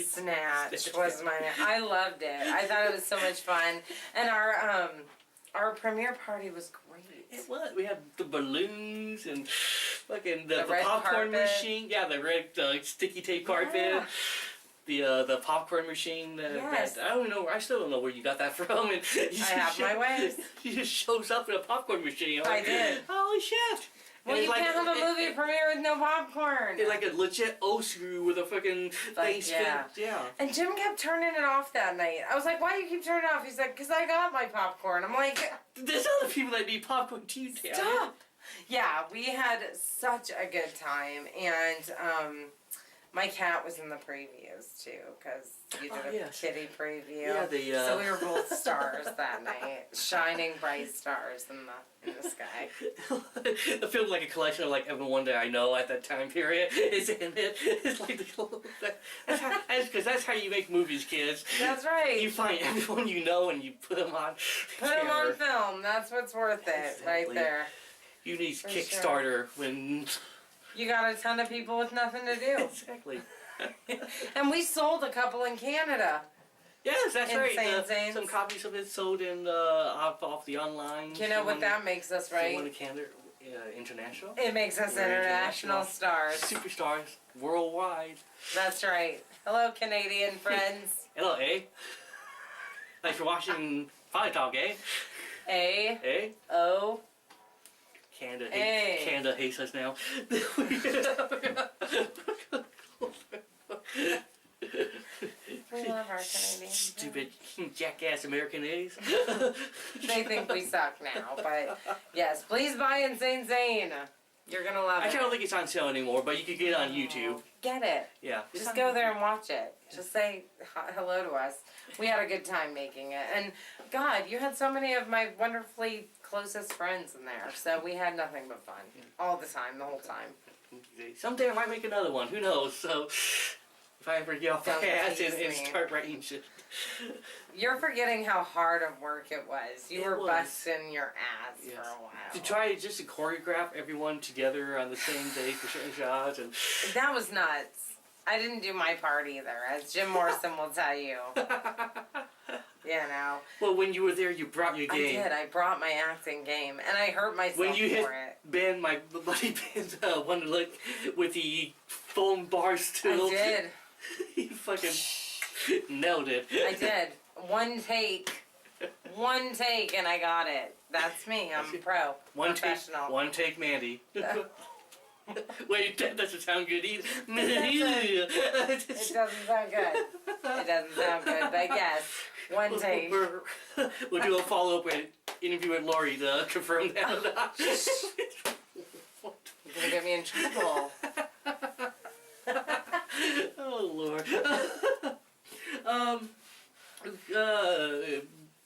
Snatch was my name. I loved it. I thought it was so much fun, and our premiere party was great. It was. We had the balloons and fucking the red popcorn carpet. machine. Yeah, the red sticky tape carpet. Yeah. The popcorn machine. Yes. I don't know. I still don't know where you got that from. And I have my ways. He just shows up in a popcorn machine. I'm I like, did. Holy shit! Well, And you it's can't have a movie premiere with no popcorn. It's like a legit O screw with a fucking thing spin. Yeah. And Jim kept turning it off that night. I was like, why do you keep turning it off? He's like, because I got my popcorn. I'm like, There's other people that need popcorn too, damn it. stop. Yeah, we had such a good time. And my cat was in the previews, too, because you did a kitty preview. Yeah, So we were both stars that night. Shining bright stars in the sky. The film like a collection of like everyone that I know at that time period is in it. It's like because that's how you make movies, kids. That's right. You find everyone you know and you put them on. Put them on film. That's what's worth it, right Exactly. there. You need For Kickstarter when. You got a ton of people with nothing to do. Exactly. And we sold a couple in Canada. Yes, that's right. Insane Saints. Some copies of it sold in off the online. You know what that makes us, right? Someone in Canada, international. It makes us We're international stars. Superstars worldwide. That's right. Hello, Canadian friends. Hello, eh? Thanks for watching Potty Talk, eh? A Eh? O. Canada hates us now. We love our Canadians. Stupid jackass American A's. They think we suck now, but yes, please buy Insane Zane. You're gonna love it. Actually, I don't think it's on sale anymore, but you can get it on YouTube. Get it. Yeah. Just go there and watch it. Just say hello to us. We had a good time making it. And God, you had so many of my wonderfully closest friends in there. So we had nothing but fun. All the time, the whole time. Someday I might make another one. Who knows? So if I ever get off my Don't ass tease and me. start writing shit. You're forgetting how hard of work it was. You It were was. busting your ass Yes. for a while. To try just to choreograph everyone together on the same day for certain shots and That was nuts. I didn't do my part either, as Jim Morrison will tell you. You know. well, when you were there, you brought your game. I did. I brought my acting game, and I hurt myself When you hit for it. Ben, my buddy Ben's one to look with the foam bars too. I did. He fucking nailed it. I did. One take, and I got it. That's me. I'm a pro. Professional. One take, Mandy. Wait, that doesn't sound good either. It doesn't sound good. It doesn't sound good, but yes, one take. We'll do a follow-up interview with Lori to confirm that. You're gonna get me in trouble. Oh Lord.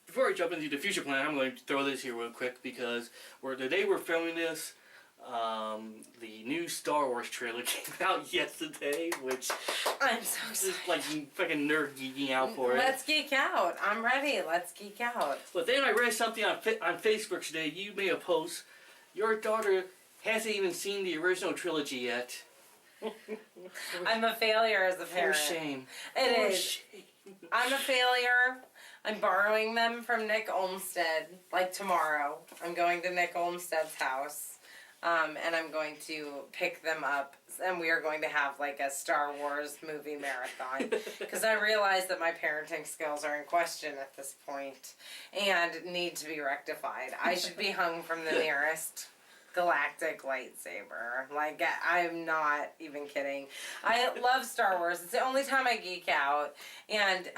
Before I jump into the future plan, I'm going to throw this here real quick because the day we're filming this, the new Star Wars trailer came out yesterday, which I'm so is excited. like fucking nerd geeking out for it. Let's geek out. I'm ready. Let's geek out. But then I read something on Facebook today. You made a post. Your daughter hasn't even seen the original trilogy yet. I'm a failure as a For parent. shame. It For is. shame. I'm a failure. I'm borrowing them from Nick Olmstead, like tomorrow. I'm going to Nick Olmstead's house, and I'm going to pick them up, and we are going to have like a Star Wars movie marathon. Because I realize that my parenting skills are in question at this point, and need to be rectified. I should be hung from the nearest. galactic lightsaber. Like, I'm not even kidding. I love Star Wars. It's the only time I geek out. And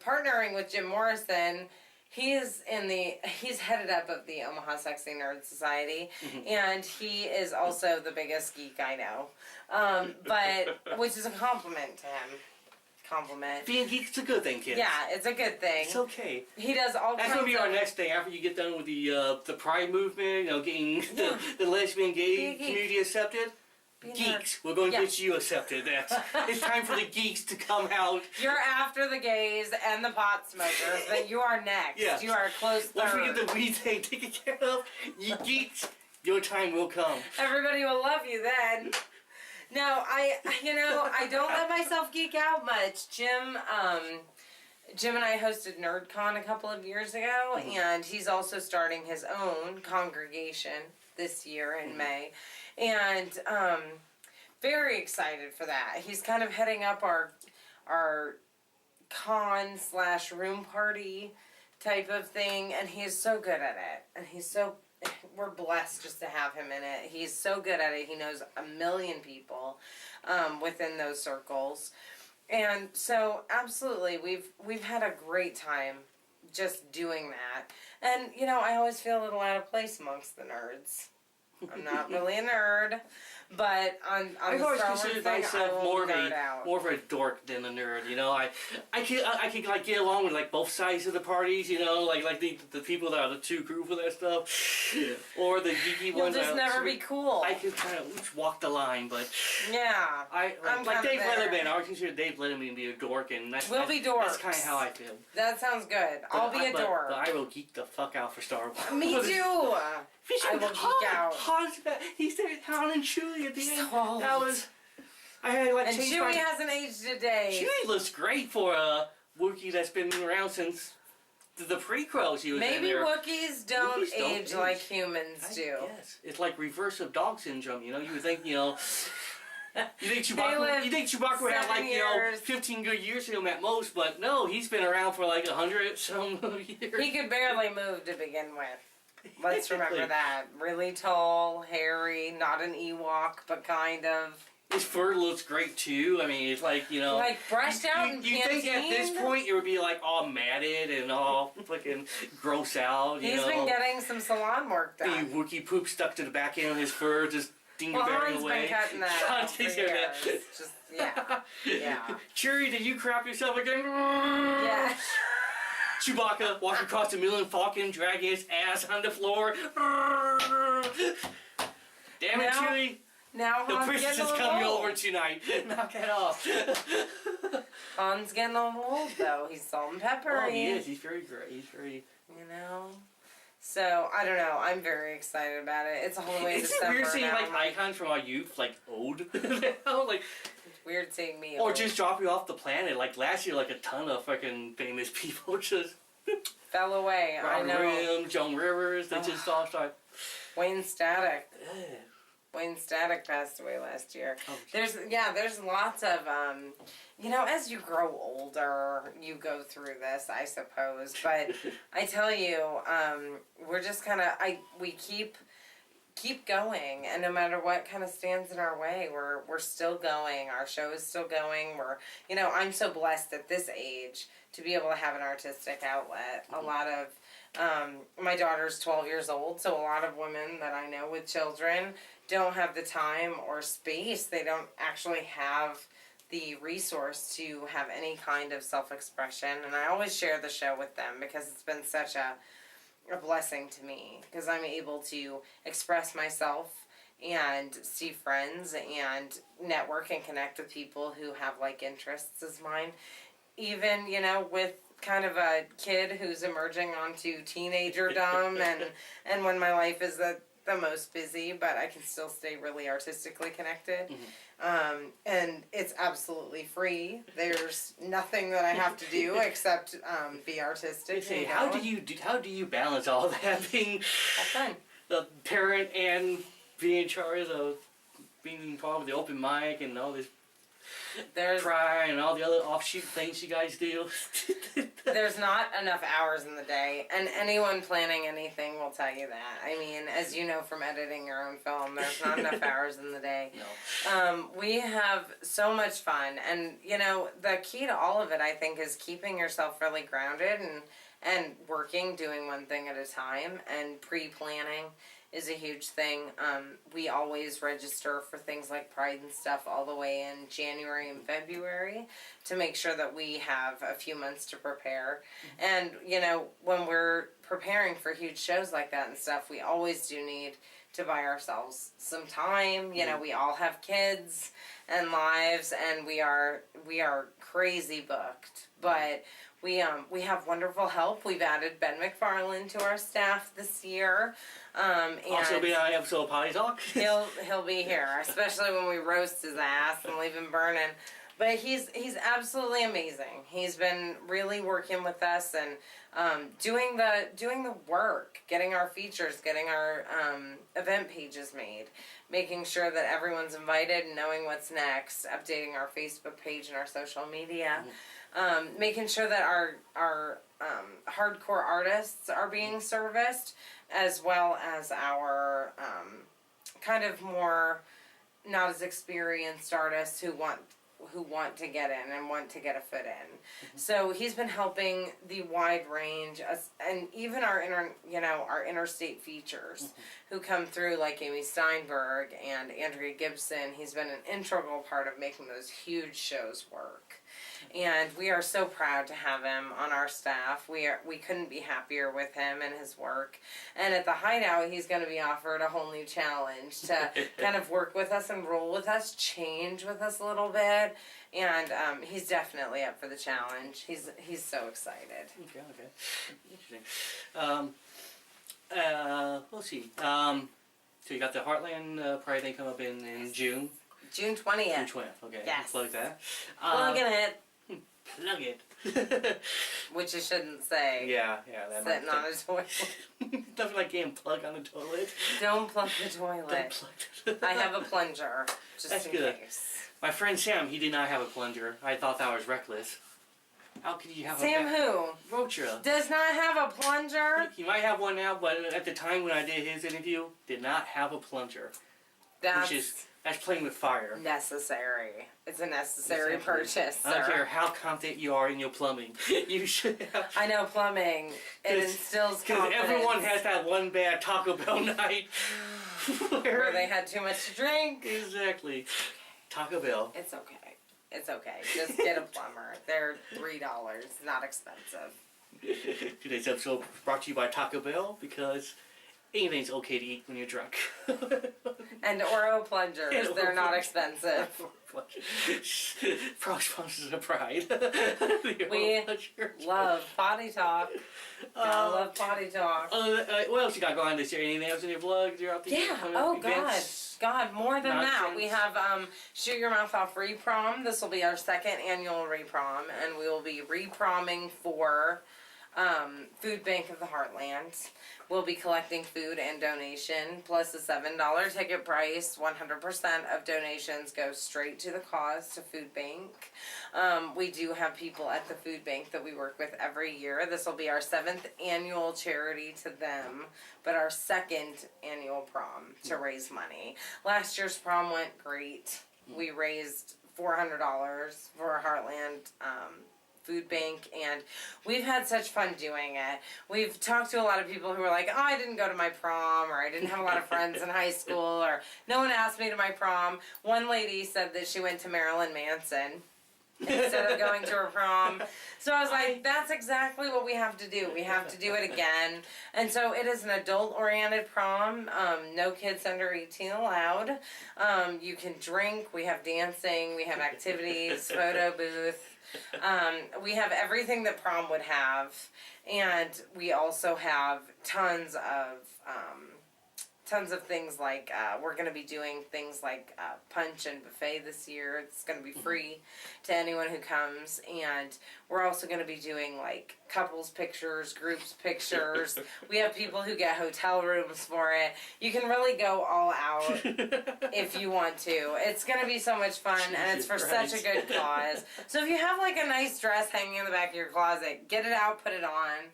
partnering with Jim Morrison, he's headed up of the Omaha Sexy Nerd Society, and he is also the biggest geek I know. But which is a compliment to him. Compliment. Being geek's a good thing, kids. Yeah, it's a good thing. It's okay. He does all That's kinds gonna be our of... next thing after you get done with the Pride movement, getting the lesbian gay community accepted. Geeks. We're going to get you accepted. It's time for the geeks to come out. You're after the gays and the pot smokers, but you are next. Yes. You are a close third. Once we get the weed thing taken care of, you geeks, your time will come. Everybody will love you then. No, I don't let myself geek out much. Jim and I hosted NerdCon a couple of years ago, and he's also starting his own congregation this year in May. And very excited for that. He's kind of heading up our con/room party type of thing, and he's so good at it. And we're blessed just to have him in it. He's so good at it. He knows a million people within those circles. And so absolutely we've had a great time just doing that. And I always feel a little out of place amongst the nerds. I'm not really a nerd, but on I've the always Star Wars considered thing, myself I will more nerd out. of a dork than a nerd. I can like get along with like both sides of the parties. Like the people that are the two group of that stuff, or the geeky ones. You'll just never be cool. I can kind of walk the line, but yeah, I'm like Dave Letterman. I would consider Dave Letterman to be a dork, and we'll be dorks. That's kind of how I feel. That sounds good. I'll be a dork. But I will geek the fuck out for Star Wars. Me too. I will geek out. He said Han and Chewie at the end. So That was. I had like and Chewie hasn't aged a day. Chewie looks great for a Wookiee that's been around since the prequels. She was Maybe in there. Wookiees don't age like humans do. Yes, it's like reverse of dog syndrome. You would think You think Chewbacca would have like 15 good years to him at most, but no, he's been around for like 100 some years. He could barely move to begin with. Let's remember that. Really tall, hairy, not an Ewok, but kind of. His fur looks great too. I mean, it's like like brushed out and you think at this point it would be like all matted and all fucking gross out. He's been getting some salon work done. The Wookiee poop stuck to the back end of his fur, just dingleberrying away. Han's been cutting that out for years. Just, yeah. Chewie, did you crap yourself again? Yeah. Chewbacca walking across the Millennium Falcon, dragging his ass on the floor. Damn it, Chewie! Now the Han's princess is coming over tonight. Knock it off. Han's getting a little old though. He's salt and pepper. Oh, he is. He's very great. He's very. So I don't know. I'm very excited about it. It's a whole way. It's weird seeing like icons from our youth like old now. Like. Weird seeing me. Or just dropping off the planet. Like last year, like a ton of fucking famous people just fell away. Robert I know. Williams, Joan Rivers. They just all start. Wayne Static. Wayne Static passed away last year. Oh, there's lots of as you grow older, you go through this, I suppose. But I tell you, we're just kind of we keep going, and no matter what kind of stands in our way, we're still going. Our show is still going. I'm so blessed at this age to be able to have an artistic outlet. A lot of my daughter's 12 years old, so a lot of women that I know with children don't have the time or space. They don't actually have the resource to have any kind of self-expression, and I always share the show with them because it's been such a blessing to me, because I'm able to express myself and see friends and network and connect with people who have like interests as mine. Even, with kind of a kid who's emerging onto teenagerdom and when my life is the most busy, but I can still stay really artistically connected. Mm-hmm. And it's absolutely free. There's nothing that I have to do except be artistic. Say, how do you balance all that, being the parent and being in charge of being involved with the open mic and all this There's Pride and all the other offshoot things you guys do. there's not enough hours in the day, and anyone planning anything will tell you that. I mean, as you know from editing your own film, there's not enough hours in the day. No. We have so much fun, and you know, the key to all of it, I think, is keeping yourself really grounded and working, doing one thing at a time, and pre-planning is a huge thing. We always register for things like Pride and stuff all the way in January and February to make sure that we have a few months to prepare. And, you know, when we're preparing for huge shows like that and stuff, we always do need to buy ourselves some time. You know, we all have kids and lives, and we are crazy booked. But we have wonderful help. We've added Ben McFarland to our staff this year. And Also be on an episode of Potty Talk. he'll be here, especially when we roast his ass and leave him burning. But he's absolutely amazing. He's been really working with us and doing the work, getting our features, getting our event pages made, making sure that everyone's invited, knowing what's next, updating our Facebook page and our social media. Making sure that our hardcore artists are being serviced, as well as our kind of more not as experienced artists who want to get in and want to get a foot in. So he's been helping the wide range, and even our interstate features who come through, like Amy Steinberg and Andrea Gibson. He's been an integral part of making those huge shows work. And we are so proud to have him on our staff. We couldn't be happier with him and his work. And at the Hideout, he's going to be offered a whole new challenge to kind of work with us and roll with us, change with us a little bit. And he's definitely up for the challenge. He's so excited. Okay. Interesting. Let's see. So you got the Heartland Pride thing come up in June. June 20th. June 20th. Okay. Yes. Plug that. Plugging it. Plug it. Which you shouldn't say. Yeah. That Sitting on a toilet. Nothing like getting plugged on the toilet. Don't plug the toilet. Don't plug it. I have a plunger, just That's in good. case. My friend Sam, he did not have a plunger. I thought that was reckless. How could you have Sam who? Rocha. Does not have a plunger? He might have one now, but at the time when I did his interview, did not have a plunger. That's playing with fire. Necessary. It's a necessary Exactly. purchase, sir. I don't care how confident you are in your plumbing. You should have. I know plumbing. It instills Because confidence. everyone has that one bad Taco Bell night. where they had too much to drink. Exactly. Taco Bell. It's okay. It's okay. Just get a plumber. They're $3. Not expensive. Today's episode brought to you by Taco Bell, because anything's okay to eat when you're drunk. And Oro plungers. And They're Oro not plungers. expensive. Proud sponsors of Pride. We love Potty Talk. I love Potty Talk. What else you got going on this year? Anything else in your vlog? You're out there Yeah. doing Oh events? God, more than that. Nonsense. We have Shoot Your Mouth Off Reprom. This will be our second annual reprom, and we will be repromming for Food Bank of the Heartland. We'll be collecting food and donation, plus a $7 ticket price. 100% of donations go straight to the cause, to Food Bank. We do have people at the Food Bank that we work with every year. This will be our 7th annual charity to them, but our 2nd annual prom to raise money. Last year's prom went great. We raised $400 for Heartland Food Bank, and we've had such fun doing it. We've talked to a lot of people who are like, oh, I didn't go to my prom, or I didn't have a lot of friends in high school, or no one asked me to my prom. One lady said that she went to Marilyn Manson instead of going to her prom. So I was like, that's exactly what we have to do. We have to do it again. And so it is an adult-oriented prom. No kids under 18 allowed. You can drink. We have dancing. We have activities, photo booth. We have everything that prom would have. And we also have tons of tons of things like we're going to be doing things like punch and buffet this year. It's going to be free to anyone who comes, and we're also going to be doing like couples pictures, groups pictures. We have people who get hotel rooms for it. You can really go all out if you want to. It's going to be so much fun, and it's for such a good cause. So if you have like a nice dress hanging in the back of your closet, get it out, put it on.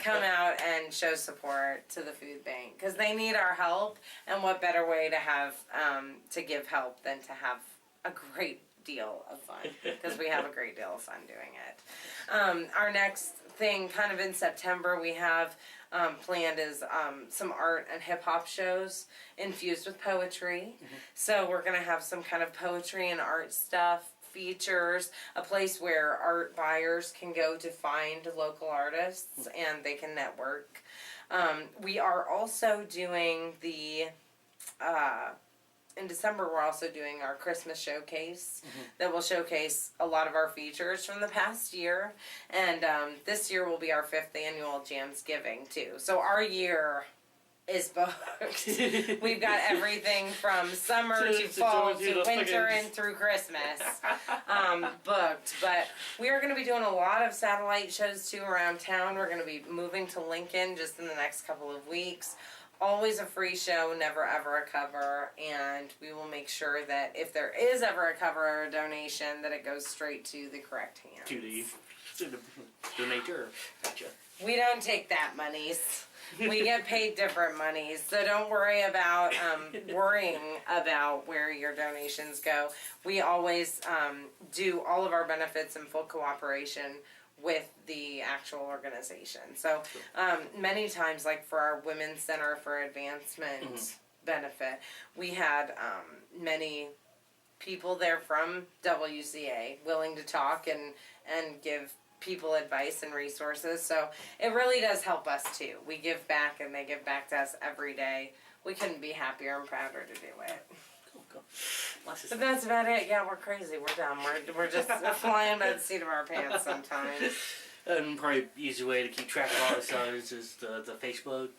Come out and show support to the food bank, because they need our help, and what better way to have to give help than to have a great deal of fun, because we have a great deal of fun doing it. Our next thing, kind of in September, we have planned is some art and hip hop shows infused with poetry. So we're going to have some kind of poetry and art stuff, features, a place where art buyers can go to find local artists and they can network. We are also doing in December, we're also doing our Christmas showcase that will showcase a lot of our features from the past year. And this year will be our 5th annual Jamsgiving too. So our year is booked. We've got everything from summer to fall to winter and through Christmas booked. But we are going to be doing a lot of satellite shows too around town. We're going to be moving to Lincoln just in the next couple of weeks. Always a free show, never ever a cover, and we will make sure that if there is ever a cover or a donation, that it goes straight to the correct hands. To the donator. Gotcha. We don't take that monies. We get paid different monies, so don't worry about worrying about where your donations go. We always do all of our benefits in full cooperation with the actual organization. So many times, like for our Women's Center for Advancement benefit, we had many people there from WCA willing to talk and give people advice and resources. So it really does help us too. We give back and they give back to us every day. We couldn't be happier and prouder to do it. Cool. But that's about it. Yeah, we're crazy. We're dumb. We're just flying by the seat of our pants sometimes. And probably easy way to keep track of all this is just the Facebook.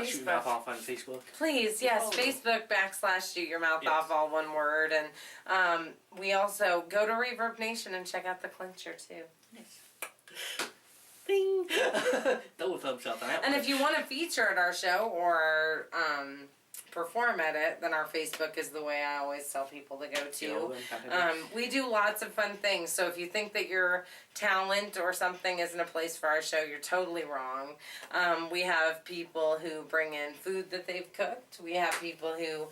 Shoot your mouth off on Facebook. Please, yes, Facebook / shoot your mouth off, all one word. And we also go to Reverb Nation and check out the Clincher too. Yes. Ding! Double thumbs up on that. And if you want to feature at our show or perform at it, then our Facebook is the way I always tell people to go to. We do lots of fun things, so if you think that your talent or something isn't a place for our show, you're totally wrong. We have people who bring in food that they've cooked. We have people who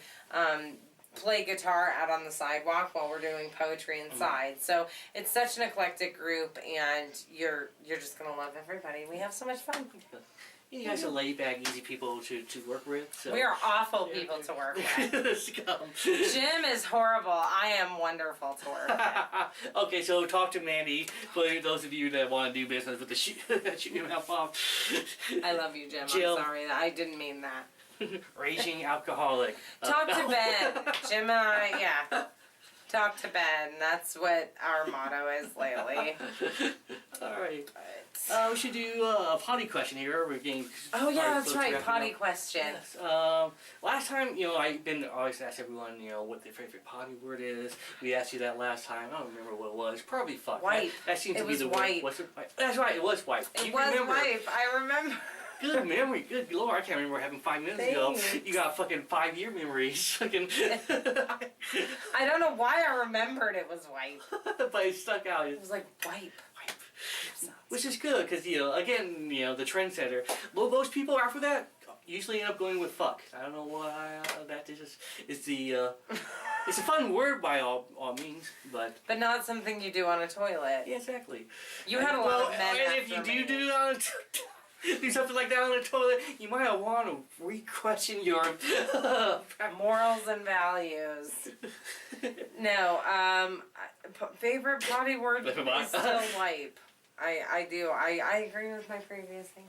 play guitar out on the sidewalk while we're doing poetry inside. So it's such an eclectic group, and you're just gonna love everybody. We have so much fun. You guys are laid back, easy people to work with. So. We are awful people to work with. Jim is horrible. I am wonderful to work with. Okay, so talk to Mandy. For those of you that want to do business with the shoot your mouth off. I love you, Jim. Jill. I'm sorry. I didn't mean that. Raging alcoholic. Talk to Ben. Jim and I, yeah. Talk to Ben. That's what our motto is lately. Alright. We should do a potty question here. We're getting. Oh, yeah, that's right. Potty question. Yes. Last time, I've been always ask everyone, what their favorite potty word is. We asked you that last time. I don't remember what it was. Probably fuck. Wipe. That seems to be the wipe. word. That's right. It was wipe. It was wipe. I remember. Good memory. Good lord. I can't remember what happened 5 minutes ago. You got fucking 5-year memories. Fucking. I don't know why I remembered it was wipe. But it stuck out. It was like wipe. Which is good, because, again, the trendsetter. Most people after that usually end up going with fuck. I don't know why that is the, it's a fun word by all means, but... But not something you do on a toilet. Yeah, exactly. You had a lot of men and if you do it on do something like that on a toilet, you might want to re-question your... morals and values. No, favorite potty word is still wipe. I do. I agree with my previous thing.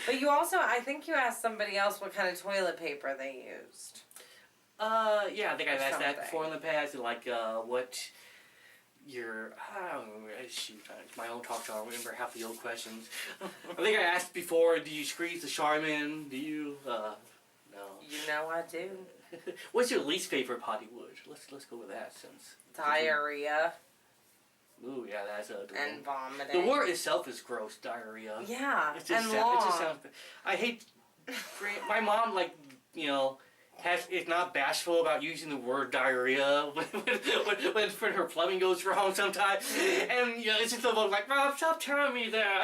But you also, I think you asked somebody else what kind of toilet paper they used. Yeah, I think I've asked that before in the past. Like, what your, I don't remember, shoot, it's my own talk show. I don't remember half the old questions. I think I asked before, do you squeeze the Charmin? Do you, You know I do. What's your least favorite potty word? Let's go with that since. Diarrhea Ooh, yeah, that's a. and vomiting. The word itself is gross, diarrhea. Yeah, It just long. sounds. I hate. My mom, is not bashful about using the word diarrhea when her plumbing goes wrong sometimes. And, it's just almost like, Mom, stop telling me that.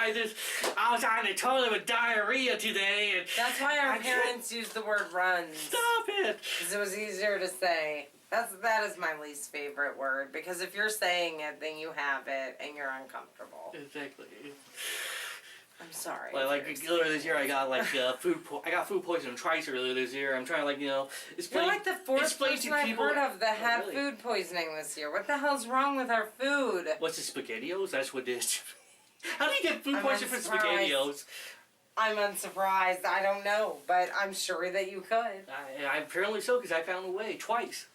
I was on the toilet with diarrhea today. And That's why our parents use the word runs. Stop it. Because it was easier to say. That is my least favorite word. Because if you're saying it, then you have it, and you're uncomfortable. Exactly. I'm sorry. Earlier this year, I got food poisoning twice earlier this year. I'm trying You're like the fourth person I've heard of that had food poisoning this year. What the hell's wrong with our food? What's the SpaghettiOs? That's what it is. How do you get food poisoning from SpaghettiOs? I'm unsurprised. I don't know, but I'm sure that you could. Apparently so, because I found a way twice.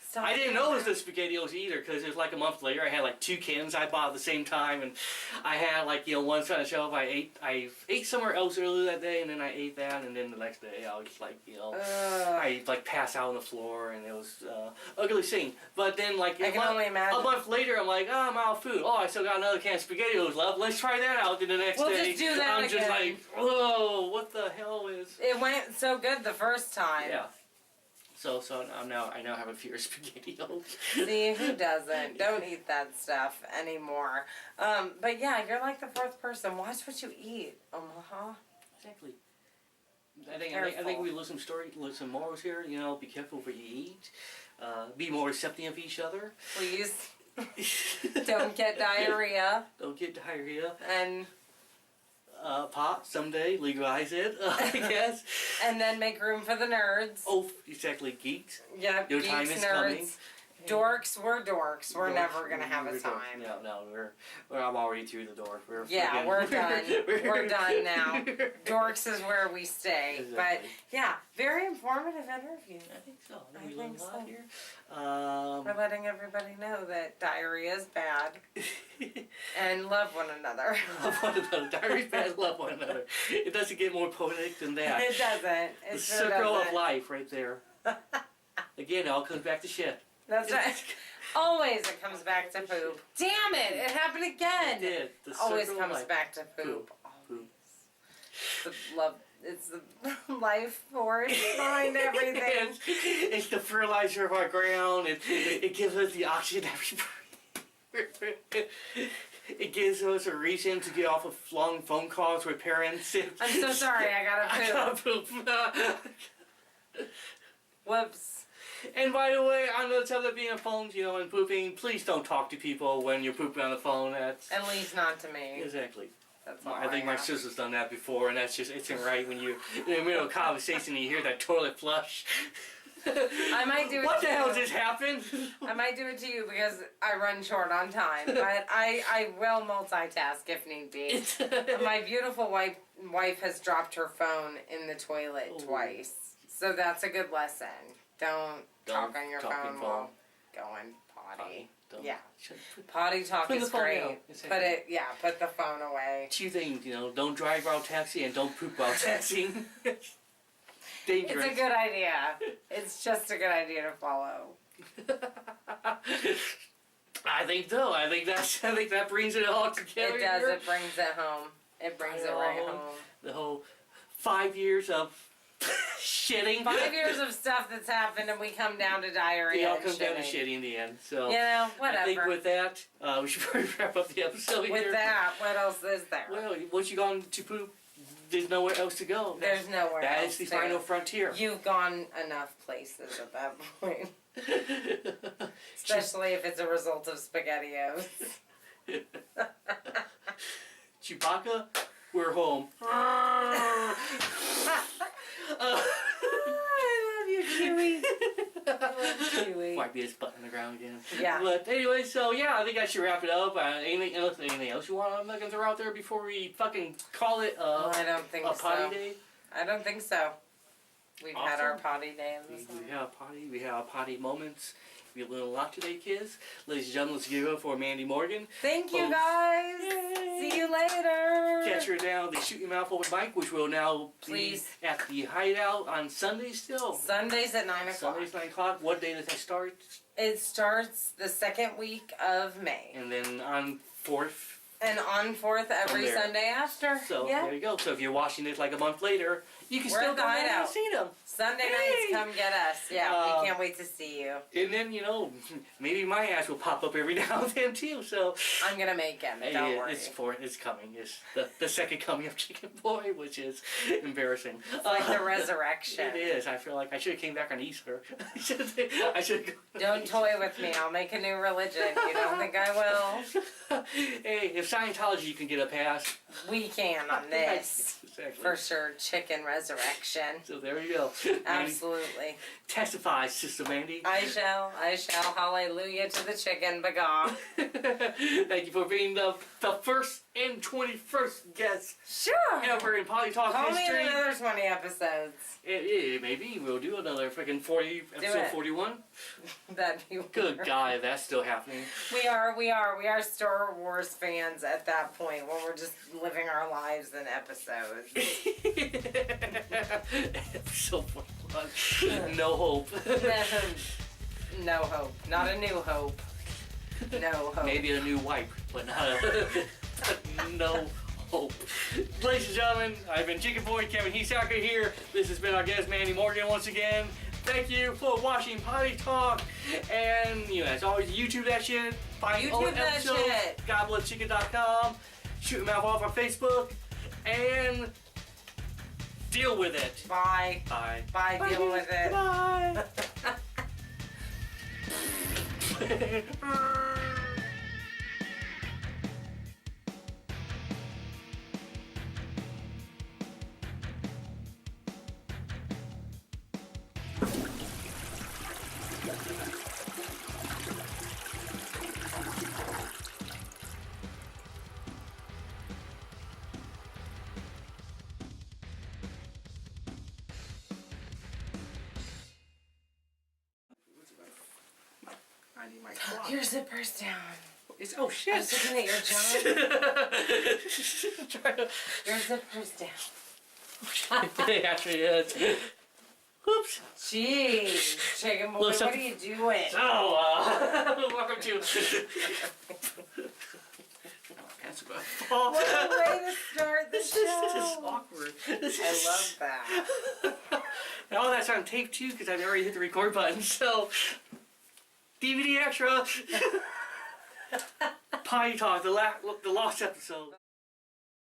Stop. I didn't know it was the SpaghettiOs either, because it was like a month later. I had 2 cans I bought at the same time, and I had one on the shelf. I ate somewhere else earlier that day, and then I ate that, and then the next day I was I passed out on the floor, and it was ugly scene. But then I can only imagine. A month later, I'm like, I'm out of food. Oh, I still got another can of SpaghettiOs left. Let's try that out. And the next day, just do that I'm again. just like, whoa, what the hell is? It went so good the first time. Yeah. So I now have a fear of SpaghettiOs. See, who doesn't? Don't eat that stuff anymore. But yeah, you're like the fourth person. Watch what you eat, Omaha. Exactly. I think we lose some morals here. Be careful what you eat. Be more accepting of each other. Please. Don't get diarrhea. Don't get diarrhea. And pot someday, legalize it, I guess. And then make room for the nerds. Oh, exactly, geeks. Yep, Your geeks, time is nerds. coming. Dorks, we're dorks. We're never gonna have a time. No, I'm already through the door. We're done. We're done now. Dorks is where we stay. Exactly. But yeah, very informative interview. I think so. I We think learned a so. lot here. We're letting everybody know that diarrhea is bad and love one another. Love one another. Diary's bad. Love one another. It doesn't get more poetic than that. It doesn't. The circle of life, right there. Again, it all comes back to shit. That's right. Always it comes back to poop. Damn it! It happened again. It did. The Always circle of comes life. back to poop. Poop. The love. It's the life force behind everything. It's the fertilizer of our ground. It gives us the oxygen that we breathe. It gives us a reason to get off of long phone calls with parents. I'm so sorry. I gotta poop. Whoops. And by the way, on the subject of being on phones, and pooping, please don't talk to people when you're pooping on the phone. That's At least not to me. exactly. That's all I think my sister's done that before, and that's just isn't right when you're in the middle of a conversation and you hear that toilet flush. I might do it. What to the hell you. just happened? I might do it to you because I run short on time, but I will multitask if need be. My beautiful wife has dropped her phone in the toilet twice, so that's a good lesson. Don't talk on your phone while going potty. Yeah, potty talk is great. Put the phone away. 2 things, don't drive while taxiing and don't poop while taxiing. Dangerous. It's a good idea. It's just a good idea to follow. I think so. I think that brings it all together. It does. It brings it home. It brings it right home. The whole 5 years of shitting. 5 years of stuff that's happened, and we come down to diarrhea. It all comes down to shitting in the end. So whatever. I think with that, we should probably wrap up the episode here. With that, what else is there? Well, once you've gone to poop, there's nowhere else to go. There's nowhere else. That is the final frontier. You've gone enough places at that point. Especially if it's a result of SpaghettiOs. Chewbacca, we're home. I love you, Chewie. I love Chewie. Might be his butt on the ground again. Yeah. But anyway, so yeah, I think I should wrap it up. Anything else you want to throw out there before we fucking call it I don't think a potty so. day? I don't think so. We've Awesome. had our potty day in the summer. We have potty. We have potty moments. We learned a lot today, kids. Ladies and gentlemen, let's give it up for Mandy Morgan. Thank you, Oh, guys. yay. See you later. Catch her down the Shoot Your Mouth Open mic, which will now Please. be at the Hideout on Sundays still. Sundays at 9 o'clock. Sundays 9 o'clock. What day does that start? It starts the second week of May. And then on 4th. And on 4th every there. Sunday after. So yeah. there you go. So if you're watching this like a month later, you can We're still at the go there and Hideout. see them. Sunday Hey. nights, come get us. Yeah, we can't wait to see you. And then, you know, maybe my ass will pop up every now and then too. So I'm gonna make him. hey, Don't worry. it's coming. It's the second coming of Chicken Boy, which is embarrassing. It's like the resurrection. It is. I feel like I should have came back on Easter. I should. Don't toy with me. I'll make a new religion. You don't think I will? Hey, if Scientology can get a pass, We can on this. exactly. For sure. Chicken resurrection. So there you go. Absolutely. Testify, Sister Mandy. I shall. Hallelujah to the chicken, bagaw. Thank you for being the first and 21st guest Sure. ever in Potty Talk Call me history. in another 20 episodes. Maybe we'll do another freaking 40, episode it. 41. That'd be Good weird. God, if that's still happening. We are Star Wars fans at that point when we're just living our lives in episodes. Episode 41. No hope. No hope. Not a new hope. No hope. Maybe a new wipe, but not a no hope. Ladies and gentlemen, I've been Chicken Boy Kevin Hisaka here. This has been our guest Mandy Morgan once again. Thank you for watching Potty Talk. And you know, as always, YouTube that shit. Find YouTube old that episodes, shit. GodBlessChicken.com. Shoot your mouth off on Facebook. And deal with it. Bye. Bye. Bye. Deal with it. Bye. I need my clock. Your zipper's down. Oh shit! I was looking at your junk. Trying to- Your zipper's down. It actually is. Whoops. Jeez. Chicken Boy, Look, what are you doing? So, welcome to. That's about. What a way to start the This is show. awkward. I love that. And all that's on tape too, because I've already hit the record button. So, DVD extra. Potty Talk, the last episode.